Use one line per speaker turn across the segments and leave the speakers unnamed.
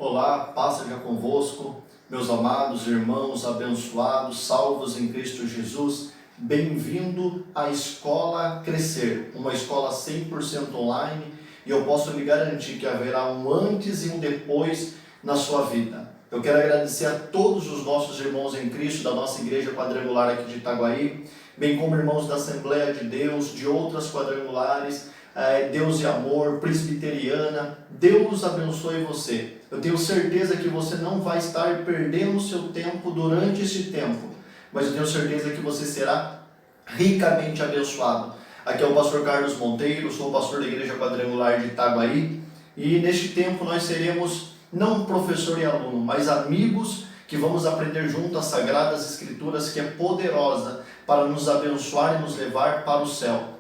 Olá, paz seja convosco, meus amados irmãos abençoados, salvos em Cristo Jesus. Bem-vindo à Escola Crescer, uma escola 100% online, e eu posso lhe garantir que haverá um antes e um depois na sua vida. Eu quero agradecer a todos os nossos irmãos em Cristo da nossa igreja quadrangular aqui de Itaguaí, bem como irmãos da Assembleia de Deus, de outras quadrangulares, Deus e Amor, Presbiteriana. Deus abençoe você. Eu tenho certeza que você não vai estar perdendo o seu tempo durante este tempo, mas eu tenho certeza que você será ricamente abençoado. Aqui é o pastor Carlos Monteiro, sou o pastor da Igreja Quadrangular de Itaguaí, e neste tempo nós seremos não professor e aluno, mas amigos que vamos aprender junto as Sagradas Escrituras, que é poderosa para nos abençoar e nos levar para o céu.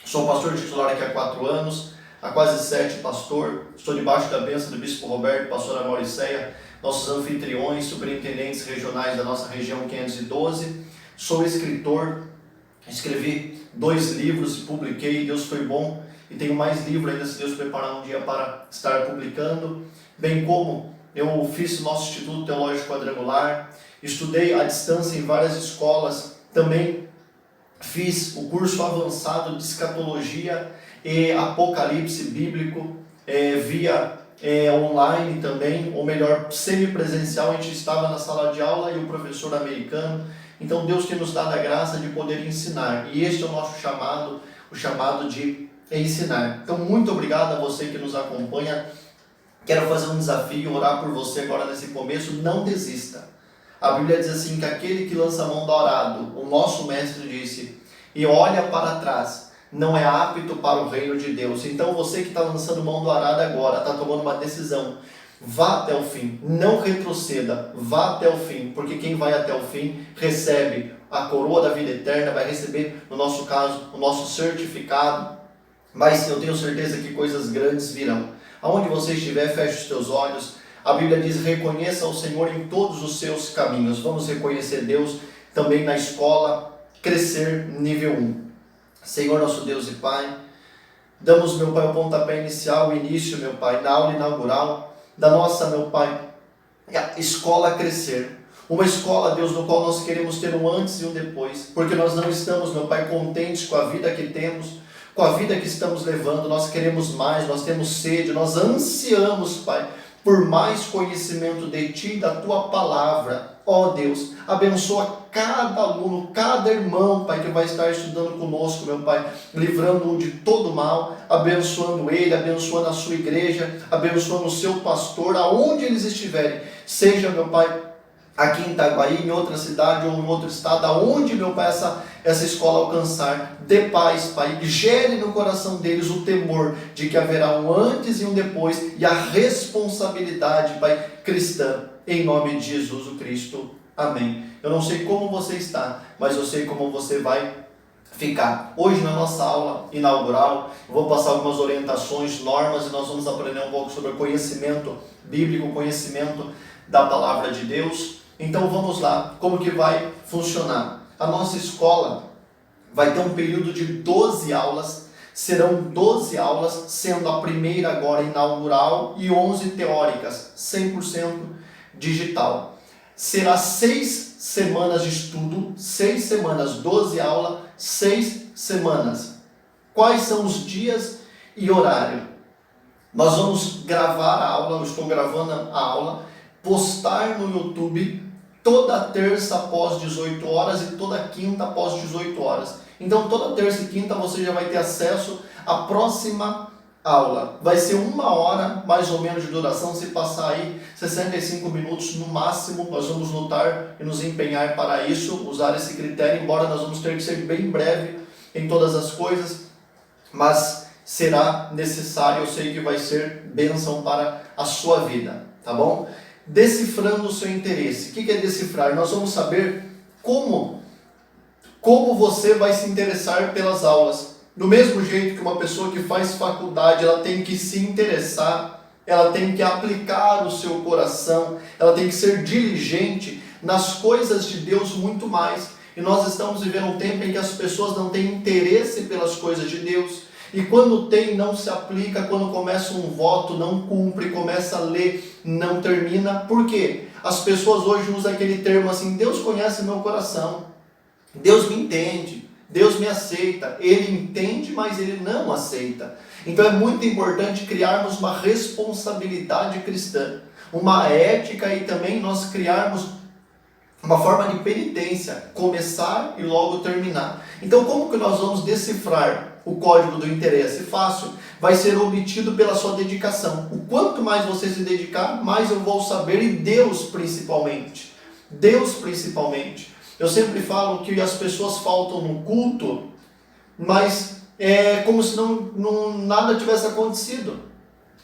Sou pastor titular aqui há 4 anos, há quase 7 pastor. Estou debaixo da bênção do bispo Roberto, pastora Mauriceia, nossos anfitriões, superintendentes regionais da nossa região 512. Sou escritor, escrevi 2 livros e publiquei, Deus foi bom, e tenho mais livros ainda, se Deus preparar um dia para estar publicando. Bem como eu fiz o nosso Instituto Teológico Quadrangular, estudei à distância em várias escolas, também fiz o curso avançado de escatologia e apocalipse bíblico via online também, ou melhor, semipresencial. A gente estava na sala de aula e o professor americano. Então Deus tem nos dado a graça de poder ensinar, e este é o nosso chamado, o chamado de ensinar. Então muito obrigado a você que nos acompanha. Quero fazer um desafio, orar por você agora nesse começo. Não desista. A Bíblia diz assim, que aquele que lança a mão do arado, o nosso mestre disse, e olha para trás, não é apto para o reino de Deus. Então você que está lançando mão do arado agora, está tomando uma decisão, vá até o fim, não retroceda, vá até o fim, porque quem vai até o fim recebe a coroa da vida eterna, vai receber, no nosso caso, o nosso certificado, mas eu tenho certeza que coisas grandes virão. Aonde você estiver, feche os teus olhos. A Bíblia diz, reconheça o Senhor em todos os seus caminhos. Vamos reconhecer Deus também na escola Crescer nível 1. Senhor nosso Deus e Pai, damos, meu Pai, o pontapé inicial, o início, meu Pai, na aula inaugural da nossa, meu Pai, a escola Crescer. Uma escola, Deus, no qual nós queremos ter um antes e um depois, porque nós não estamos, meu Pai, contentes com a vida que temos, com a vida que estamos levando. Nós queremos mais, nós temos sede, nós ansiamos, Pai, por mais conhecimento de Ti e da Tua Palavra. Ó Deus, abençoa cada aluno, cada irmão, Pai, que vai estar estudando conosco, meu Pai, livrando-o de todo mal, abençoando ele, abençoando a sua igreja, abençoando o seu pastor, aonde eles estiverem, seja, meu Pai, aqui em Itaguaí, em outra cidade ou em outro estado, aonde, meu Pai, essa escola alcançar, dê paz, Pai, gere no coração deles o temor de que haverá um antes e um depois, e a responsabilidade, Pai, cristã, em nome de Jesus o Cristo. Amém. Eu não sei como você está, mas eu sei como você vai ficar. Hoje, na nossa aula inaugural, eu vou passar algumas orientações, normas, e nós vamos aprender um pouco sobre conhecimento bíblico, conhecimento da palavra de Deus. Então vamos lá, como que vai funcionar? A nossa escola vai ter um período de 12 aulas, serão 12 aulas, sendo a primeira agora inaugural e 11 teóricas, 100% digital. Será 6 semanas de estudo, 6 semanas, 12 aulas, 6 semanas. Quais são os dias e horário? Nós vamos gravar a aula, eu estou gravando a aula, postar no YouTube toda terça após 18 horas e toda quinta após 18 horas. Então toda terça e quinta você já vai ter acesso à próxima aula. Vai ser 1 hora mais ou menos de duração, se passar aí 65 minutos no máximo. Nós vamos lutar e nos empenhar para isso, usar esse critério, embora nós vamos ter que ser bem breve em todas as coisas, mas será necessário, eu sei que vai ser bênção para a sua vida, tá bom? Decifrando o seu interesse. O que é decifrar? Nós vamos saber como você vai se interessar pelas aulas. Do mesmo jeito que uma pessoa que faz faculdade, ela tem que se interessar, ela tem que aplicar o seu coração, ela tem que ser diligente nas coisas de Deus muito mais. E nós estamos vivendo um tempo em que as pessoas não têm interesse pelas coisas de Deus. e quando tem não se aplica, quando começa um voto não cumpre, começa a ler não termina. Por quê? As pessoas hoje usam aquele termo assim: Deus conhece meu coração, Deus me entende, Deus me aceita. Ele entende, mas Ele não aceita. Então é muito importante criarmos uma responsabilidade cristã, uma ética, e também nós criarmos uma forma de penitência, começar e logo terminar. Então como que nós vamos decifrar o código do interesse? Fácil, vai ser obtido pela sua dedicação. O quanto mais você se dedicar, mais eu vou saber, e Deus principalmente. Deus principalmente. Eu sempre falo que as pessoas faltam no culto, mas é como se nada tivesse acontecido.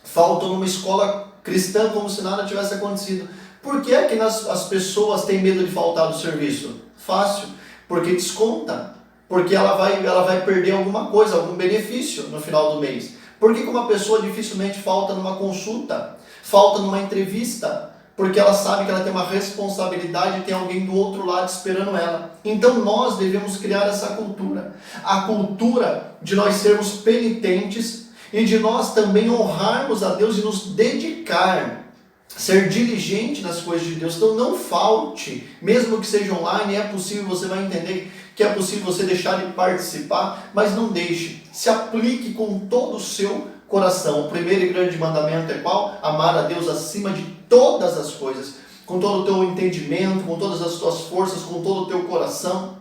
Faltam numa escola cristã como se nada tivesse acontecido. Por que é que as pessoas têm medo de faltar do serviço? Fácil, porque desconta, porque ela vai perder alguma coisa, algum benefício no final do mês. Por que uma pessoa dificilmente falta numa consulta, falta numa entrevista? Porque ela sabe que ela tem uma responsabilidade e tem alguém do outro lado esperando ela. Então nós devemos criar essa cultura, a cultura de nós sermos penitentes e de nós também honrarmos a Deus e nos dedicar, ser diligente nas coisas de Deus. Então não falte, mesmo que seja online, é possível, você vai entender que é possível você deixar de participar, mas não deixe, se aplique com todo o seu coração. O primeiro e grande mandamento é qual? Amar a Deus acima de todas as coisas, com todo o teu entendimento, com todas as tuas forças, com todo o teu coração.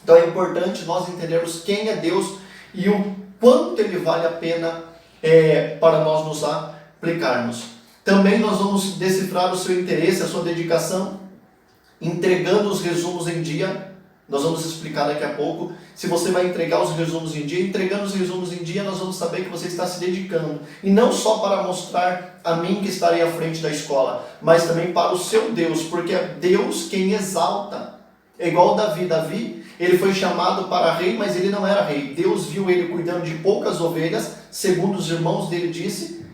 Então é importante nós entendermos quem é Deus e o quanto Ele vale a pena para nós nos aplicarmos. Também nós vamos decifrar o seu interesse, a sua dedicação, entregando os resumos em dia. Nós vamos explicar daqui a pouco. Se você vai entregar os resumos em dia, entregando os resumos em dia, nós vamos saber que você está se dedicando. E não só para mostrar a mim que estarei à frente da escola, mas também para o seu Deus, porque é Deus quem exalta. É igual Davi. Davi, ele foi chamado para rei, mas ele não era rei. Deus viu ele cuidando de poucas ovelhas, segundo os irmãos dele disse.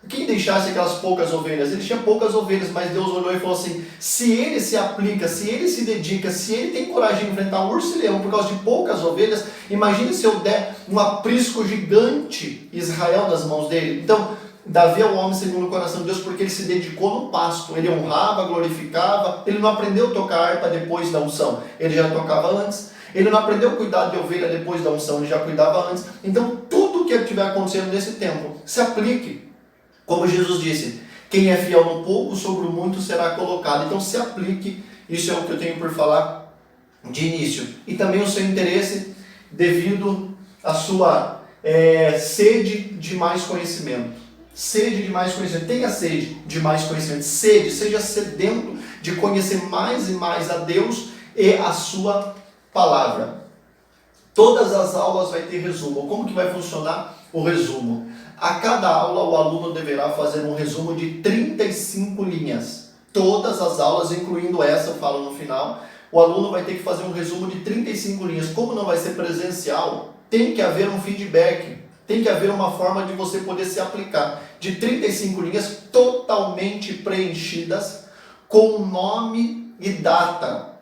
Quem deixasse aquelas poucas ovelhas? Ele tinha poucas ovelhas, mas Deus olhou e falou assim: se ele se aplica, se ele se dedica, se ele tem coragem de enfrentar um urso e leão por causa de poucas ovelhas, imagine se eu der um aprisco gigante Israel nas mãos dele. Então, Davi é o homem segundo o coração de Deus porque ele se dedicou no pasto, ele honrava, glorificava, ele não aprendeu a tocar harpa depois da unção, ele já tocava antes. Ele não aprendeu a cuidar de ovelha depois da unção, ele já cuidava antes. Então, tudo o que estiver acontecendo nesse tempo, se aplique. Como Jesus disse, quem é fiel no pouco, sobre o muito será colocado. Então se aplique, isso é o que eu tenho por falar de início. E também o seu interesse devido à sua sede de mais conhecimento. Sede de mais conhecimento. Tenha sede de mais conhecimento. Sede, seja sedento de conhecer mais e mais a Deus e a sua palavra. Todas as aulas vai ter resumo. Como que vai funcionar o resumo? A cada aula o aluno deverá fazer um resumo de 35 linhas. Todas as aulas, incluindo essa, eu falo no final, o aluno vai ter que fazer um resumo de 35 linhas. Como não vai ser presencial, tem que haver um feedback, tem que haver uma forma de você poder se aplicar. De 35 linhas totalmente preenchidas, com nome e data.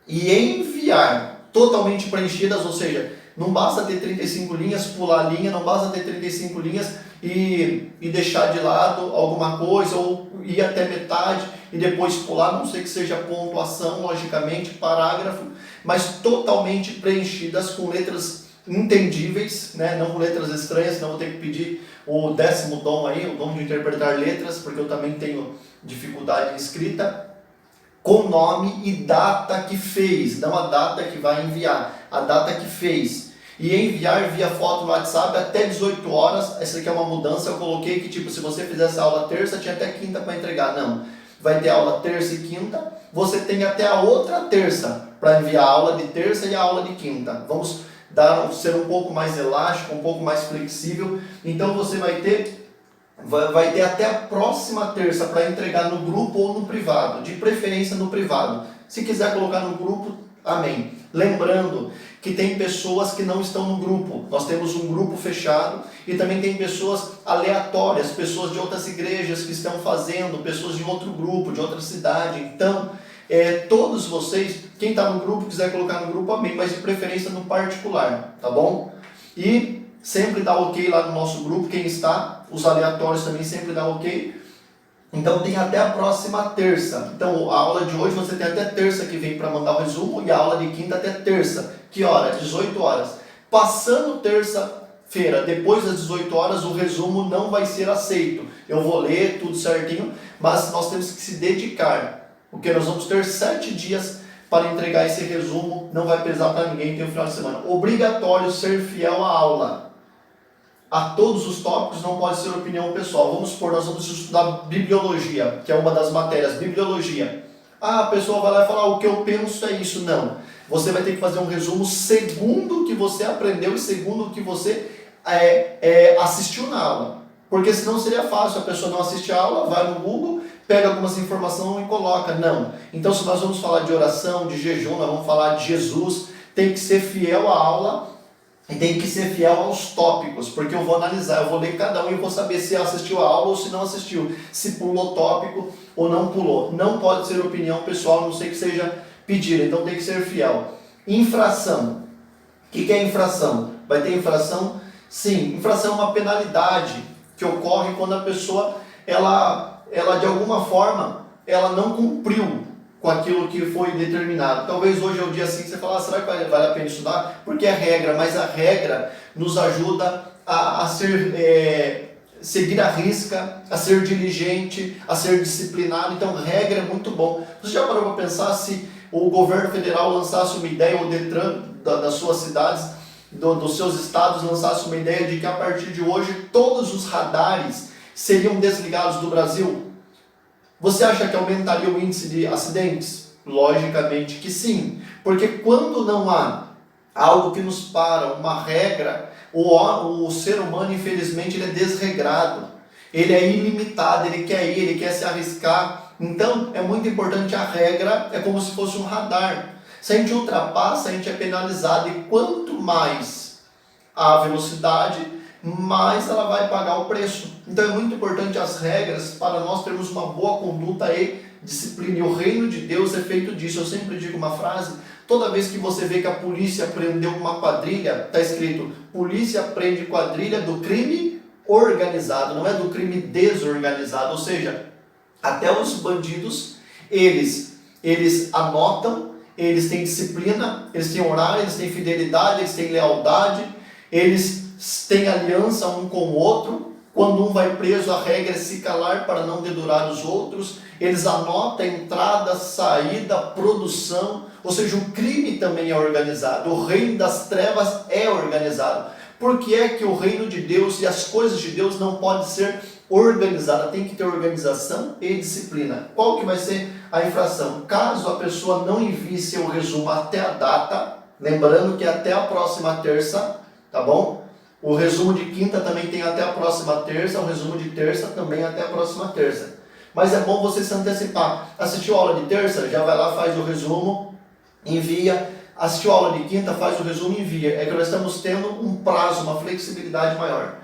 E enviar, totalmente preenchidas, ou seja, não basta ter 35 linhas, pular a linha, não basta ter 35 linhas e deixar de lado alguma coisa, ou ir até metade e depois pular, a não sei que seja pontuação, logicamente, parágrafo, mas totalmente preenchidas com letras entendíveis, né? Não com letras estranhas, senão vou ter que pedir o 10º dom aí, o dom de interpretar letras, porque eu também tenho dificuldade em escrita. Com nome e data que fez, não a data que vai enviar, a data que fez. E enviar via foto no WhatsApp até 18 horas, essa aqui é uma mudança, eu coloquei que tipo, se você fizesse aula terça, tinha até quinta para entregar. Não, vai ter aula terça e quinta, você tem até a outra terça para enviar a aula de terça e a aula de quinta. Vamos ser um pouco mais elástico, um pouco mais flexível, então você vai ter até a próxima terça para entregar no grupo ou no privado, de preferência no privado. Se quiser colocar no grupo, amém. Lembrando que tem pessoas que não estão no grupo. Nós temos um grupo fechado e também tem pessoas aleatórias, pessoas de outras igrejas que estão fazendo, pessoas de outro grupo, de outra cidade. Então, todos vocês, quem está no grupo, quiser colocar no grupo, amém, mas de preferência no particular, tá bom? E sempre dá ok lá no nosso grupo, quem está, os aleatórios também sempre dá ok. Então tem até a próxima terça. Então a aula de hoje você tem até terça que vem para mandar o resumo, e a aula de quinta até terça. Que hora? 18 horas. Passando terça-feira, depois das 18 horas, o resumo não vai ser aceito. Eu vou ler tudo certinho, mas nós temos que se dedicar, porque nós vamos ter 7 dias para entregar esse resumo, não vai pesar para ninguém, tem o final de semana. Obrigatório ser fiel à aula. A todos os tópicos, não pode ser opinião pessoal. Vamos supor, nós vamos estudar bibliologia, que é uma das matérias, bibliologia. A pessoa vai lá e fala, o que eu penso é isso. Não. Você vai ter que fazer um resumo segundo o que você aprendeu e segundo o que você assistiu na aula. Porque senão seria fácil, a pessoa não assiste a aula, vai no Google, pega algumas informações e coloca. Não. Então, se nós vamos falar de oração, de jejum, nós vamos falar de Jesus, tem que ser fiel à aula. E tem que ser fiel aos tópicos, porque eu vou analisar, eu vou ler cada um e vou saber se assistiu a aula ou se não assistiu, se pulou tópico ou não pulou. Não pode ser opinião pessoal, a não sei que seja pedida, então tem que ser fiel. Infração. O que é infração? Vai ter infração? Sim, infração é uma penalidade que ocorre quando a pessoa, ela de alguma forma, ela não cumpriu com aquilo que foi determinado. Talvez hoje é o dia assim que você fala, será que vale a pena estudar? Porque é regra, mas a regra nos ajuda a seguir a risca, a ser diligente, a ser disciplinado. Então, regra é muito bom. Você já parou para pensar se o governo federal lançasse uma ideia, o Detran das suas cidades, dos seus estados, lançasse uma ideia de que a partir de hoje todos os radares seriam desligados do Brasil? Você acha que aumentaria o índice de acidentes? Logicamente que sim, porque quando não há algo que nos para, uma regra, o ser humano, infelizmente, ele é desregrado, ele é ilimitado, ele quer ir, ele quer se arriscar. Então, é muito importante a regra, é como se fosse um radar. Se a gente ultrapassa, a gente é penalizado, e quanto mais a velocidade, mais ela vai pagar o preço. Então é muito importante as regras para nós termos uma boa conduta e disciplina. E o reino de Deus é feito disso. Eu sempre digo uma frase, toda vez que você vê que a polícia prendeu uma quadrilha, está escrito, polícia prende quadrilha do crime organizado, não é do crime desorganizado. Ou seja, até os bandidos, eles anotam, eles têm disciplina, eles têm horário, eles têm fidelidade, eles têm lealdade, eles têm aliança um com o outro. Quando um vai preso, a regra é se calar para não dedurar os outros. Eles anotam entrada, saída, produção. Ou seja, o crime também é organizado. O reino das trevas é organizado. Por que é que o reino de Deus e as coisas de Deus não podem ser organizadas? Tem que ter organização e disciplina. Qual que vai ser a infração? Caso a pessoa não envie seu resumo até a data, lembrando que é até a próxima terça, tá bom? O resumo de quinta também tem até a próxima terça, o resumo de terça também até a próxima terça. Mas é bom você se antecipar. Assistiu a aula de terça? Já vai lá, faz o resumo, envia. Assistiu a aula de quinta? Faz o resumo e envia. É que nós estamos tendo um prazo, uma flexibilidade maior.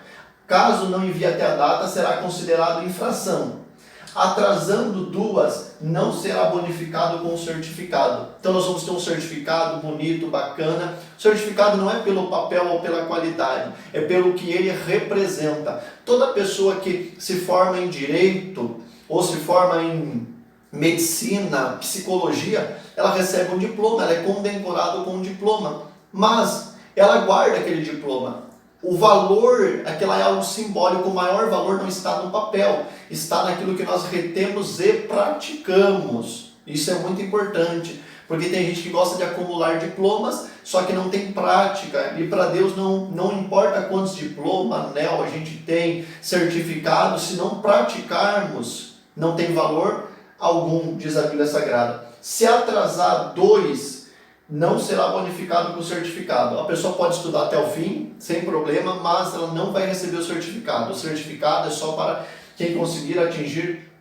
Caso não envie até a data, será considerado infração. Atrasando 2, não será bonificado com o certificado. Então nós vamos ter um certificado bonito, bacana. O certificado não é pelo papel ou pela qualidade, é pelo que ele representa. Toda pessoa que se forma em direito ou se forma em medicina, psicologia, ela recebe um diploma, ela é condecorada com um diploma, mas ela guarda aquele diploma. O valor, aquela é algo simbólico, o maior valor não está no papel, está naquilo que nós retemos e praticamos. Isso é muito importante, porque tem gente que gosta de acumular diplomas, só que não tem prática, e para Deus não importa quantos diplomas, anel a gente tem, certificado, se não praticarmos, não tem valor algum, diz a Bíblia Sagrada. Se atrasar 2, não será bonificado com o certificado. A pessoa pode estudar até o fim, sem problema, mas ela não vai receber o certificado. O certificado é só para quem conseguir atingir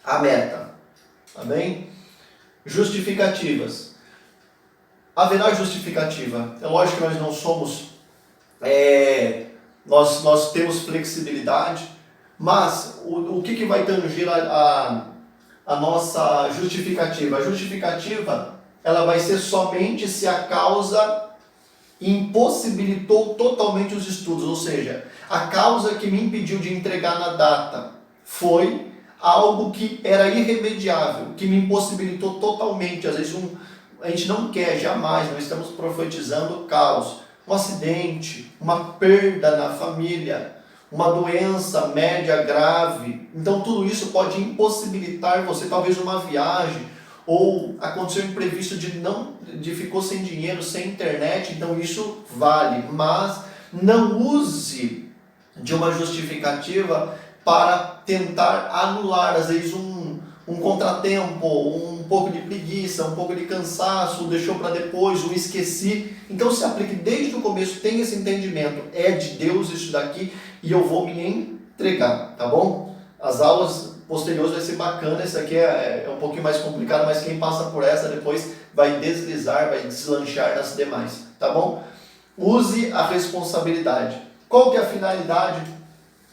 a meta. Tá bem? Justificativas. Haverá justificativa. É lógico que nós não somos... Nós temos flexibilidade, mas o que vai tangir a nossa justificativa? A justificativa, ela vai ser somente se a causa impossibilitou totalmente os estudos, ou seja, a causa que me impediu de entregar na data foi algo que era irremediável, que me impossibilitou totalmente. Às vezes a gente não quer, jamais, nós estamos profetizando caos, um acidente, uma perda na família, uma doença média grave. Então tudo isso pode impossibilitar você, talvez uma viagem, ou aconteceu um imprevisto de ficou sem dinheiro, sem internet, então isso vale, mas não use de uma justificativa para tentar anular, às vezes, um contratempo, um pouco de preguiça, um pouco de cansaço, deixou para depois, o esqueci. Então se aplique desde o começo, tenha esse entendimento, é de Deus isso daqui e eu vou me entregar, tá bom? As aulas posteriores vai ser bacana, esse aqui é um pouquinho mais complicado, mas quem passa por essa depois vai deslizar, vai deslanchar nas demais, tá bom? Use a responsabilidade. Qual que é a finalidade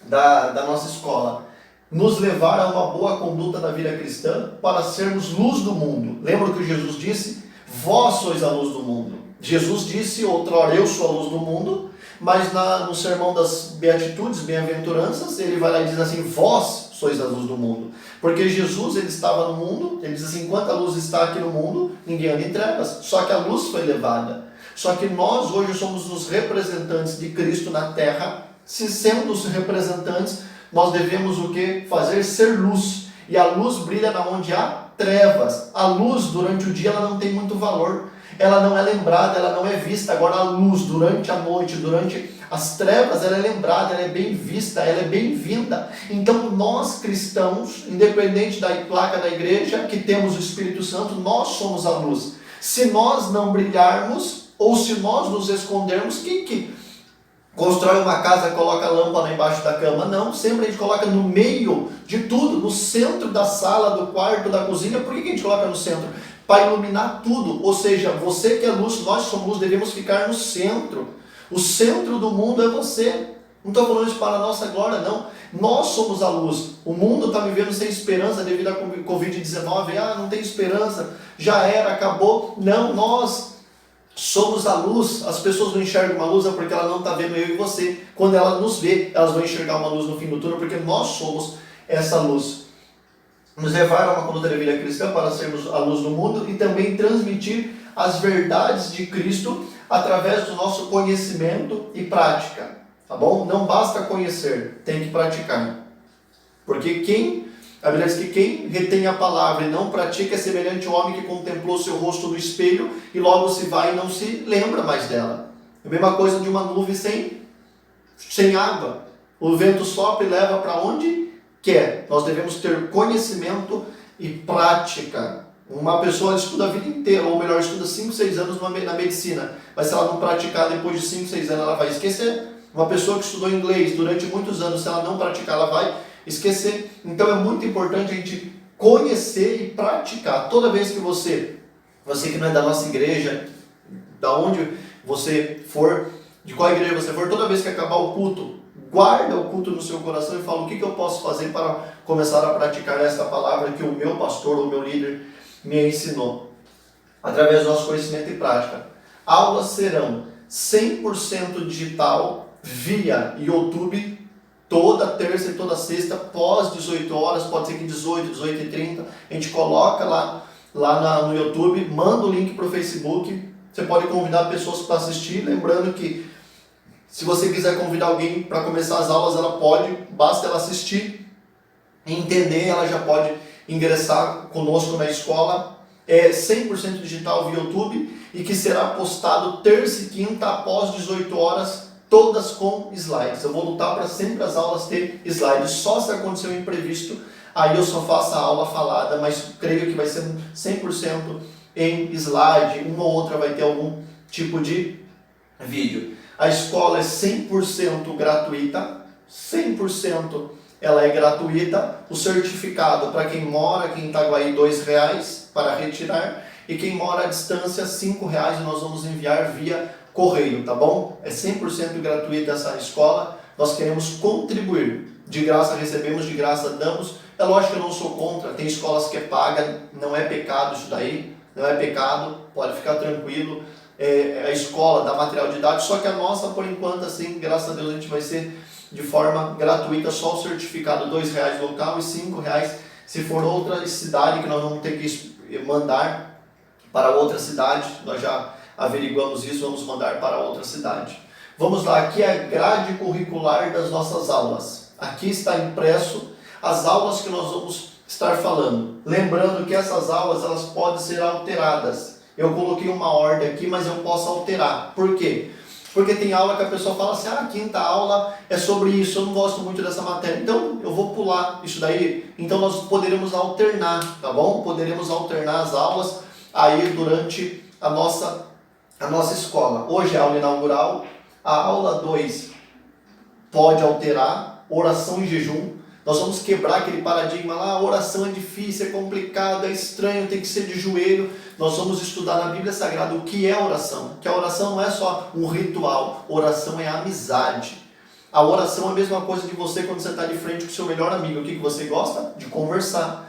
da nossa escola? Nos levar a uma boa conduta na vida cristã para sermos luz do mundo. Lembra o que Jesus disse? Vós sois a luz do mundo. Jesus disse outrora, eu sou a luz do mundo, mas no sermão das beatitudes, bem-aventuranças, ele vai lá e diz assim, vós sois a luz do mundo. Porque Jesus, ele estava no mundo, ele diz assim, enquanto a luz está aqui no mundo, ninguém anda em trevas, só que a luz foi levada. Só que nós hoje somos os representantes de Cristo na terra. Se sendo os representantes, nós devemos o quê? Fazer ser luz. E a luz brilha na onde há trevas. A luz durante o dia ela não tem muito valor. Ela não é lembrada, ela não é vista. Agora a luz durante a noite, durante as trevas, ela é lembrada, ela é bem vista, ela é bem-vinda. Então nós cristãos, independente da placa da igreja, que temos o Espírito Santo, nós somos a luz. Se nós não brilharmos, ou se nós nos escondermos, quem que constrói uma casa, coloca a lâmpada embaixo da cama? Não, sempre a gente coloca no meio de tudo, no centro da sala, do quarto, da cozinha. Por que a gente coloca no centro? Para iluminar tudo. Ou seja, você que é luz, nós somos luz, devemos ficar no centro. O centro do mundo é você. Não estou falando isso para a nossa glória, não. Nós somos a luz. O mundo está vivendo sem esperança devido à Covid-19. Ah, não tem esperança, já era, acabou. Não, nós somos a luz. As pessoas não enxergam uma luz é porque ela não está vendo eu e você. Quando ela nos vê, elas vão enxergar uma luz no fim do túnel, porque nós somos essa luz. Nos levar a uma conduta de vida cristã para sermos a luz do mundo e também transmitir as verdades de Cristo através do nosso conhecimento e prática. Tá bom? Não basta conhecer, tem que praticar. Porque a Bíblia diz que quem retém a palavra e não pratica é semelhante ao homem que contemplou seu rosto no espelho e logo se vai e não se lembra mais dela. É a mesma coisa de uma nuvem sem água. O vento sopra e leva para onde quer. Nós devemos ter conhecimento e prática. Uma pessoa estuda a vida inteira, ou melhor, estuda 5, 6 anos na medicina, mas se ela não praticar depois de 5, 6 anos, ela vai esquecer. Uma pessoa que estudou inglês durante muitos anos, se ela não praticar, ela vai esquecer. Então é muito importante a gente conhecer e praticar. Toda vez que você que não é da nossa igreja, da onde você for, de qual igreja você for, toda vez que acabar o culto, guarda o culto no seu coração e fala o que eu posso fazer para começar a praticar esta palavra que o meu pastor ou meu líder me ensinou. Através do nosso conhecimento e prática. Aulas serão 100% digital via YouTube, toda terça e toda sexta, pós 18 horas, pode ser que 18, 18h30, a gente coloca lá no YouTube, manda o link para o Facebook, você pode convidar pessoas para assistir, lembrando que se você quiser convidar alguém para começar as aulas, ela pode, basta ela assistir, entender, ela já pode ingressar conosco na escola. É 100% digital via YouTube e que será postado terça e quinta após 18 horas, todas com slides. Eu vou lutar para sempre as aulas ter slides, só se acontecer um imprevisto, aí eu só faço a aula falada, mas creio que vai ser 100% em slide, uma ou outra vai ter algum tipo de vídeo. A escola é 100% gratuita, 100% ela é gratuita. O certificado para quem mora aqui em Itaguaí, R$2 para retirar, e quem mora à distância, R$5, e nós vamos enviar via correio, tá bom? É 100% gratuita essa escola, nós queremos contribuir, de graça recebemos, de graça damos. É lógico que eu não sou contra, tem escolas que é paga, não é pecado isso daí, não é pecado, pode ficar tranquilo, a escola dá material didático, só que a nossa, por enquanto, assim, graças a Deus, a gente vai ser de forma gratuita, só o certificado R$2 local e R$5 se for outra cidade que nós vamos ter que mandar para outra cidade. Nós já averiguamos isso, vamos mandar para outra cidade. Vamos lá, aqui é a grade curricular das nossas aulas. Aqui está impresso as aulas que nós vamos estar falando. Lembrando que essas aulas elas podem ser alteradas. Eu coloquei uma ordem aqui, mas eu posso alterar. Por quê? Porque tem aula que a pessoa fala assim, a quinta aula é sobre isso, eu não gosto muito dessa matéria, então eu vou pular isso daí. Então nós poderemos alternar, tá bom? Poderemos alternar as aulas aí durante a nossa escola. Hoje é a aula inaugural, a aula 2 pode alterar, oração e jejum. Nós vamos quebrar aquele paradigma lá, a oração é difícil, é complicado, é estranho, tem que ser de joelho. Nós vamos estudar na Bíblia Sagrada o que é oração. Que a oração não é só um ritual, oração é amizade. A oração é a mesma coisa de você quando você está de frente com o seu melhor amigo. O que você gosta? De conversar.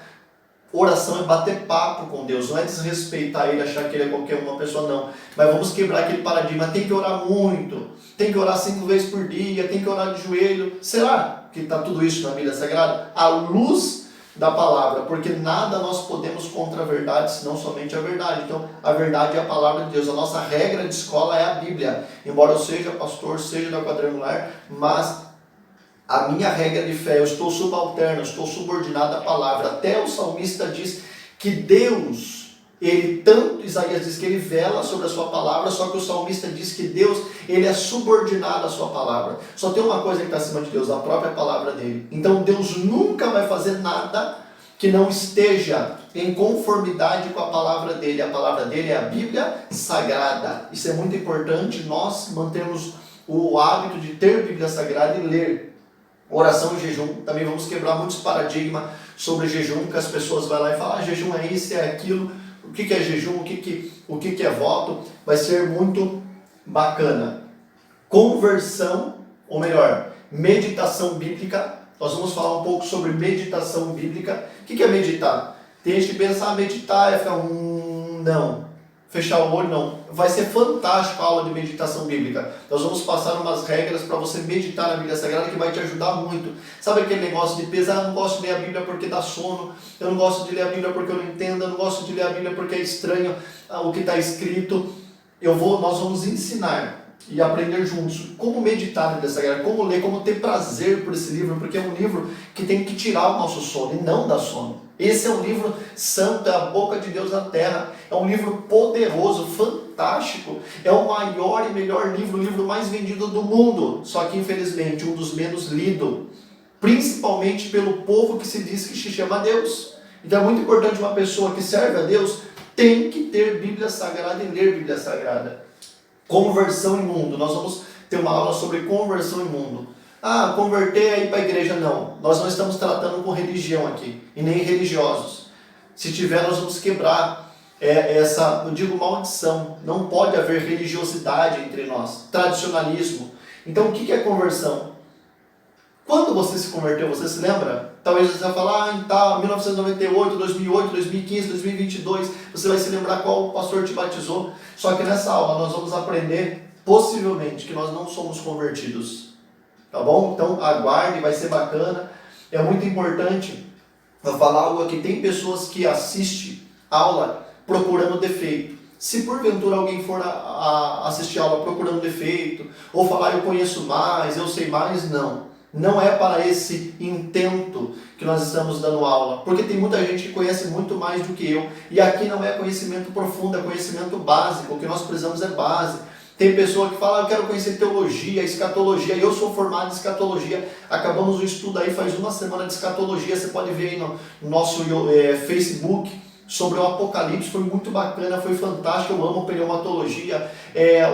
Oração é bater papo com Deus, não é desrespeitar Ele, achar que Ele é qualquer uma pessoa, não. Mas vamos quebrar aquele paradigma, tem que orar muito, tem que orar 5 vezes por dia, tem que orar de joelho. Será que está tudo isso na Bíblia Sagrada? À luz da palavra, porque nada nós podemos contra a verdade, senão somente a verdade. Então, a verdade é a palavra de Deus. A nossa regra de escola é a Bíblia. Embora eu seja pastor, seja da quadrangular, mas a minha regra de fé, eu estou subalterno, eu estou subordinado à palavra. Até o salmista diz que Deus, Isaías diz que ele vela sobre a sua palavra, só que o salmista diz que Deus, ele é subordinado à sua palavra. Só tem uma coisa que está acima de Deus, a própria palavra dele. Então Deus nunca vai fazer nada que não esteja em conformidade com a palavra dele. A palavra dele é a Bíblia Sagrada. Isso é muito importante, nós mantemos o hábito de ter Bíblia Sagrada e ler. Oração e jejum, também vamos quebrar muitos paradigmas sobre jejum, que as pessoas vão lá e falam, jejum é isso, é aquilo, o que é jejum, o que é voto, vai ser muito bacana. Conversão, ou melhor, meditação bíblica, nós vamos falar um pouco sobre meditação bíblica. O que é meditar? Tem gente que pensa, meditar é ficar, não. Fechar o olho, não. Vai ser fantástico a aula de meditação bíblica. Nós vamos passar umas regras para você meditar na Bíblia Sagrada que vai te ajudar muito. Sabe aquele negócio de pesar, eu não gosto de ler a Bíblia porque dá sono, eu não gosto de ler a Bíblia porque eu não entendo, eu não gosto de ler a Bíblia porque é estranho o que está escrito. Nós vamos ensinar e aprender juntos como meditar na Bíblia Sagrada, como ler, como ter prazer por esse livro, porque é um livro que tem que tirar o nosso sono e não dar sono. Esse é um livro santo, é a boca de Deus na terra, é um livro poderoso, fantástico, é o maior e melhor livro, o livro mais vendido do mundo, só que infelizmente um dos menos lidos, principalmente pelo povo que se diz que se chama Deus. Então é muito importante uma pessoa que serve a Deus, tem que ter Bíblia Sagrada e ler Bíblia Sagrada. Conversão imundo, nós vamos ter uma aula sobre conversão imundo. Converter aí para a igreja, não. Nós não estamos tratando com religião aqui, e nem religiosos. Se tiver, nós vamos quebrar eu digo maldição. Não pode haver religiosidade entre nós, tradicionalismo. Então, o que é conversão? Quando você se converteu, você se lembra? Talvez você vai falar, 1998, 2008, 2015, 2022, você vai se lembrar qual pastor te batizou. Só que nessa aula nós vamos aprender, possivelmente, que nós não somos convertidos. Tá bom? Então aguarde, vai ser bacana. É muito importante eu falar algo aqui. Tem pessoas que assistem aula procurando defeito. Se porventura alguém for assistir aula procurando defeito, ou falar eu conheço mais, eu sei mais, não. Não é para esse intento que nós estamos dando aula, porque tem muita gente que conhece muito mais do que eu, e aqui não é conhecimento profundo, é conhecimento básico. O que nós precisamos é base. Tem pessoa que fala, eu quero conhecer teologia, escatologia, eu sou formado em escatologia, acabamos o estudo aí faz uma semana de escatologia, você pode ver aí no nosso Facebook, sobre o Apocalipse, foi muito bacana, foi fantástico, eu amo pneumatologia,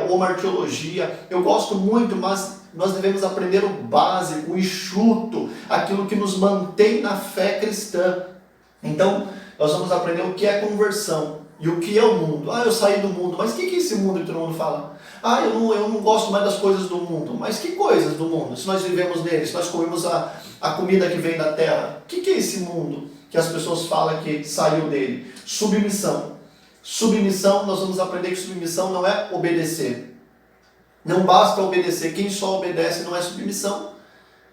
omartiologia, eu gosto muito, mas nós devemos aprender o básico, o enxuto, aquilo que nos mantém na fé cristã. Então, nós vamos aprender o que é conversão e o que é o mundo. Eu saí do mundo, mas o que é esse mundo que todo mundo fala? Eu não gosto mais das coisas do mundo. Mas que coisas do mundo? Se nós vivemos nele, se nós comemos a comida que vem da terra, o que é esse mundo que as pessoas falam que saiu dele? Submissão. Submissão, nós vamos aprender que submissão não é obedecer. Não basta obedecer, quem só obedece não é submissão.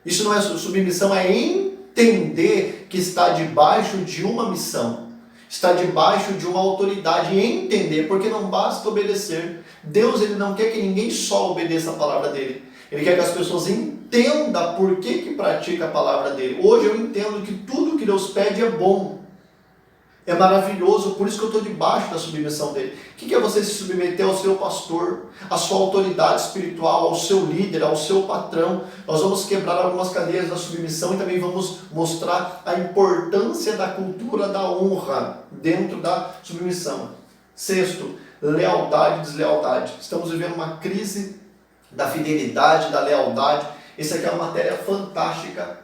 Isso não é submissão, é entender que está debaixo de uma missão, está debaixo de uma autoridade, e entender, porque não basta obedecer. Deus, ele não quer que ninguém só obedeça a palavra dele. Ele quer que as pessoas entendam por que pratica a palavra dele. Hoje eu entendo que tudo que Deus pede é bom. É maravilhoso, por isso que eu estou debaixo da submissão dele. O que é você se submeter ao seu pastor, à sua autoridade espiritual, ao seu líder, ao seu patrão? Nós vamos quebrar algumas cadeias da submissão e também vamos mostrar a importância da cultura da honra dentro da submissão. Sexto, lealdade e deslealdade. Estamos vivendo uma crise da fidelidade, da lealdade. Essa aqui é uma matéria fantástica,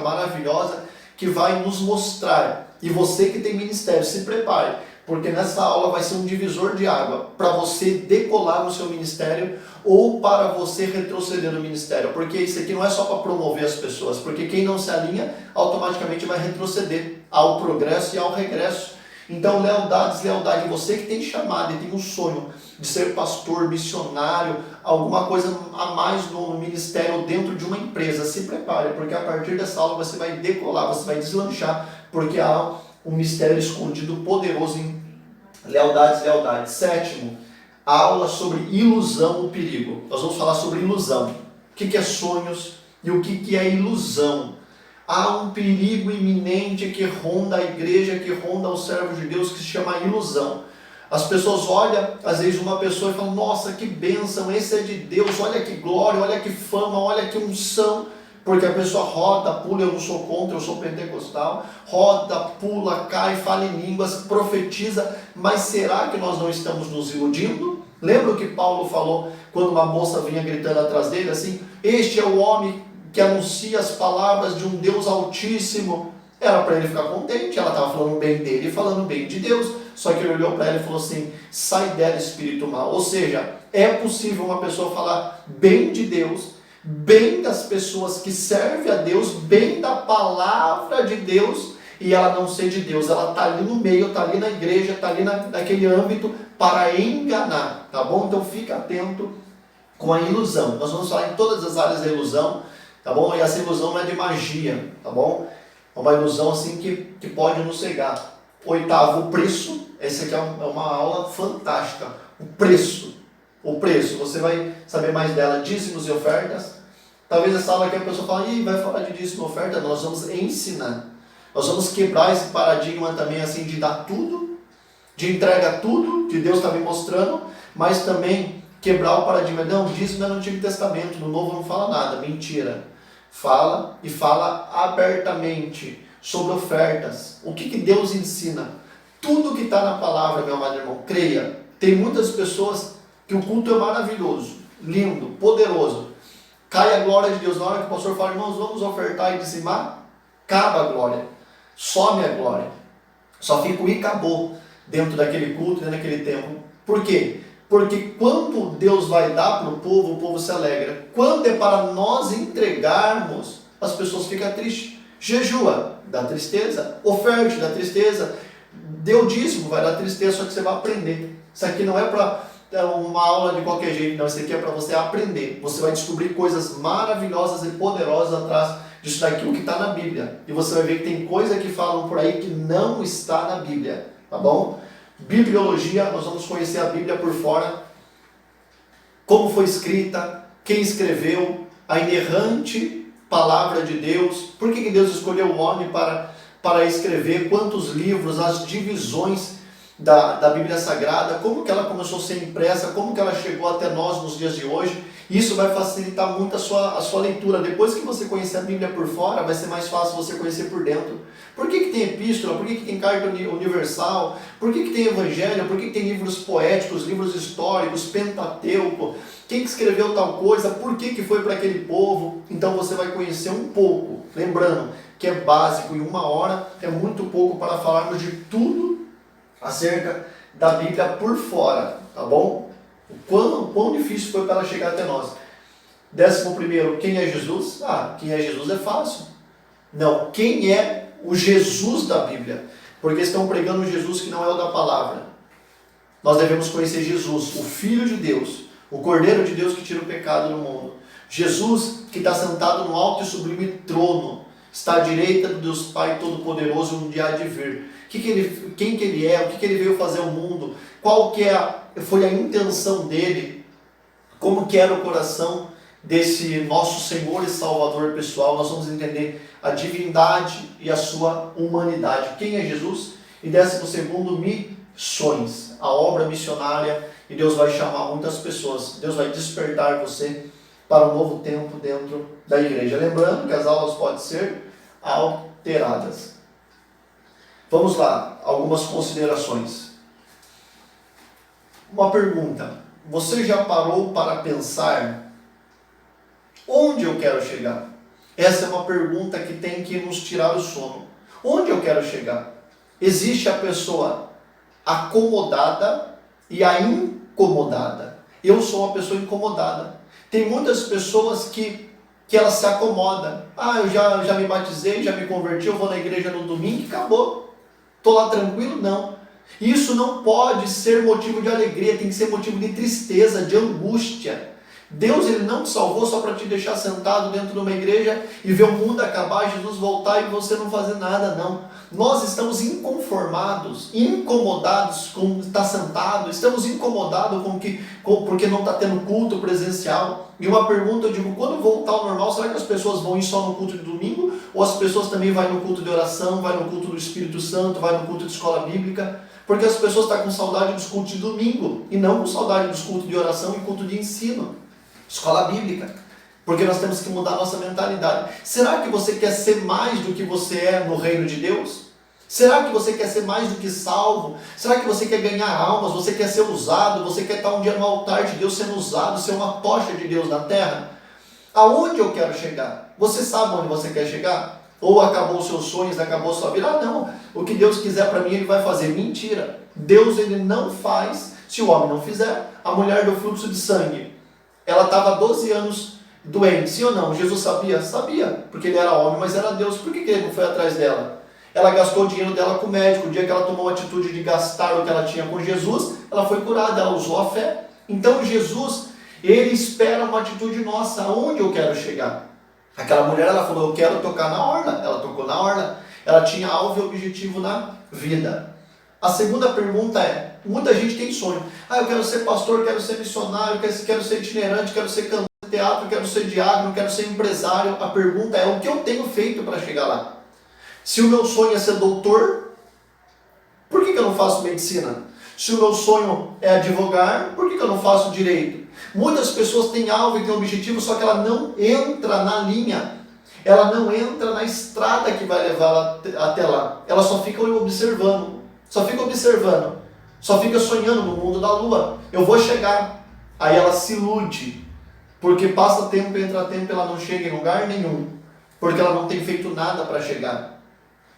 maravilhosa, que vai nos mostrar. E você que tem ministério, se prepare, porque nessa aula vai ser um divisor de água para você decolar no seu ministério ou para você retroceder no ministério. Porque isso aqui não é só para promover as pessoas, porque quem não se alinha automaticamente vai retroceder ao progresso e ao regresso. Então, lealdade, deslealdade, você que tem chamado e tem um sonho de ser pastor, missionário, alguma coisa a mais no ministério dentro de uma empresa, se prepare, porque a partir dessa aula você vai decolar, você vai deslanchar, porque há um mistério escondido poderoso em lealdade e deslealdade. Sétimo, a aula sobre ilusão, o perigo. Nós vamos falar sobre ilusão. O que é sonhos e o que é ilusão. Há um perigo iminente que ronda a igreja, que ronda os servos de Deus, que se chama ilusão. As pessoas olham, às vezes, uma pessoa e falam, nossa, que bênção, esse é de Deus, olha que glória, olha que fama, olha que unção. Porque a pessoa roda, pula, eu não sou contra, eu sou pentecostal, roda, pula, cai, fala em línguas, profetiza, mas será que nós não estamos nos iludindo? Lembra o que Paulo falou quando uma moça vinha gritando atrás dele, assim, este é o homem que anuncia as palavras de um Deus altíssimo? Era para ele ficar contente, ela estava falando bem dele e falando bem de Deus, só que ele olhou para ela e falou assim, sai dela, espírito mau. Ou seja, é possível uma pessoa falar bem de Deus, bem das pessoas que servem a Deus, bem da palavra de Deus, e ela não ser de Deus. Ela está ali no meio, está ali na igreja, está ali naquele âmbito para enganar, tá bom? Então fica atento com a ilusão. Nós vamos falar em todas as áreas da ilusão, tá bom? E essa ilusão não é de magia, tá bom? É uma ilusão assim que pode nos cegar. Oitavo, o preço. Essa aqui é uma aula fantástica. O preço. O preço, você vai saber mais dela. Dízimos e ofertas. Talvez essa aula aqui a pessoa fale, vai falar de dízimo e oferta. Nós vamos ensinar. Nós vamos quebrar esse paradigma também assim de dar tudo, de entrega tudo, que Deus está me mostrando, mas também quebrar o paradigma. Não, dízimo é no Antigo Testamento, no Novo não fala nada. Mentira. Fala e fala abertamente sobre ofertas. O que Deus ensina? Tudo que está na palavra, meu amado irmão, creia. Tem muitas pessoas que o culto é maravilhoso, lindo, poderoso. Cai a glória de Deus. Na hora que o pastor fala, irmãos, vamos ofertar e dizimar, acaba a glória, some a glória. Só fica o e acabou dentro daquele culto, dentro daquele tempo. Por quê? Porque quando Deus vai dar para o povo se alegra. Quando é para nós entregarmos, as pessoas ficam tristes. Jejua, dá tristeza. Oferte, dá tristeza. Dê o dízimo, vai dar tristeza, só que você vai aprender. Isso aqui não é para uma aula de qualquer jeito, não. Isso aqui é para você aprender. Você vai descobrir coisas maravilhosas e poderosas atrás disso daqui, o que está na Bíblia. E você vai ver que tem coisa que falam por aí que não está na Bíblia. Tá bom? Bibliologia, nós vamos conhecer a Bíblia por fora, como foi escrita, quem escreveu, a inerrante palavra de Deus, por que Deus escolheu o homem para escrever, quantos livros, as divisões da Bíblia Sagrada, como que ela começou a ser impressa, como que ela chegou até nós nos dias de hoje. Isso vai facilitar muito a sua leitura. Depois que você conhecer a Bíblia por fora, vai ser mais fácil você conhecer por dentro. Por que tem epístola? Por que tem carta universal? Por que tem evangelho? Por que tem livros poéticos, livros históricos, Pentateuco? Quem que escreveu tal coisa? Por que foi para aquele povo? Então você vai conhecer um pouco. Lembrando que é básico, e 1 hora é muito pouco para falarmos de tudo acerca da Bíblia por fora, tá bom? O quão difícil foi para ela chegar até nós. 11º, quem é Jesus? Quem é Jesus é fácil. Não, quem é o Jesus da Bíblia? porque estão pregando Jesus que não é o da palavra. Nós devemos conhecer Jesus, o Filho de Deus, o Cordeiro de Deus que tira o pecado do mundo. Jesus que está sentado no alto e sublime trono, está à direita do Deus Pai Todo-Poderoso no dia de vir. Quem que ele é, o que ele veio fazer ao mundo, qual que foi a intenção dele, como que era o coração desse nosso Senhor e Salvador pessoal. Nós vamos entender a divindade e a sua humanidade. Quem é Jesus? E 12º, missões, a obra missionária, e Deus vai chamar muitas pessoas, Deus vai despertar você para um novo tempo dentro da igreja. Lembrando que as aulas podem ser alteradas. Vamos lá, algumas considerações. Uma pergunta: você já parou para pensar onde eu quero chegar? Essa é uma pergunta que tem que nos tirar o sono. Onde eu quero chegar? Existe a pessoa acomodada e a incomodada. Eu sou uma pessoa incomodada. Tem muitas pessoas que elas se acomodam. Eu já me batizei, já me converti, eu vou na igreja no domingo e acabou. Estou lá tranquilo? Não. Isso não pode ser motivo de alegria, tem que ser motivo de tristeza, de angústia. Deus, ele não te salvou só para te deixar sentado dentro de uma igreja e ver o mundo acabar, Jesus voltar e você não fazer nada, não. Nós estamos inconformados, incomodados com estar sentado, estamos incomodados porque não está tendo culto presencial. E uma pergunta, eu digo, quando voltar ao normal, será que as pessoas vão ir só no culto de domingo? Ou as pessoas também vão no culto de oração, vai no culto do Espírito Santo, vai no culto de escola bíblica? Porque as pessoas estão com saudade dos cultos de domingo e não com saudade dos cultos de oração e culto de ensino. Escola bíblica, porque nós temos que mudar a nossa mentalidade. Será que você quer ser mais do que você é no reino de Deus? Será que você quer ser mais do que salvo? Será que você quer ganhar almas? Você quer ser usado? Você quer estar um dia no altar de Deus sendo usado, ser uma tocha de Deus na terra? Aonde eu quero chegar? Você sabe onde você quer chegar? Ou acabou os seus sonhos, acabou a sua vida? Não, o que Deus quiser para mim, Ele vai fazer. Mentira. Deus, Ele não faz se o homem não fizer. A mulher do fluxo de sangue, ela estava há 12 anos doente, sim ou não? Jesus sabia? Sabia, porque ele era homem, mas era Deus. Por que ele não foi atrás dela? Ela gastou o dinheiro dela com o médico. O dia que ela tomou a atitude de gastar o que ela tinha com Jesus, ela foi curada, ela usou a fé. Então Jesus, ele espera uma atitude nossa. Aonde eu quero chegar? Aquela mulher, ela falou, eu quero tocar na orla. Ela tocou na orla. Ela tinha alvo e objetivo na vida. A segunda pergunta é, muita gente tem sonho. Eu quero ser pastor, quero ser missionário, quero ser itinerante, quero ser cantor de teatro, quero ser diácono, quero ser empresário. A pergunta é, o que eu tenho feito para chegar lá? Se o meu sonho é ser doutor, por que eu não faço medicina? Se o meu sonho é advogar, por que eu não faço direito? Muitas pessoas têm alvo e têm objetivo, só que ela não entra na linha. Ela não entra na estrada que vai levar até lá. Ela só fica observando. Só fica sonhando no mundo da lua. Eu vou chegar. Aí ela se ilude, porque passa tempo, entra tempo, ela não chega em lugar nenhum, porque ela não tem feito nada para chegar.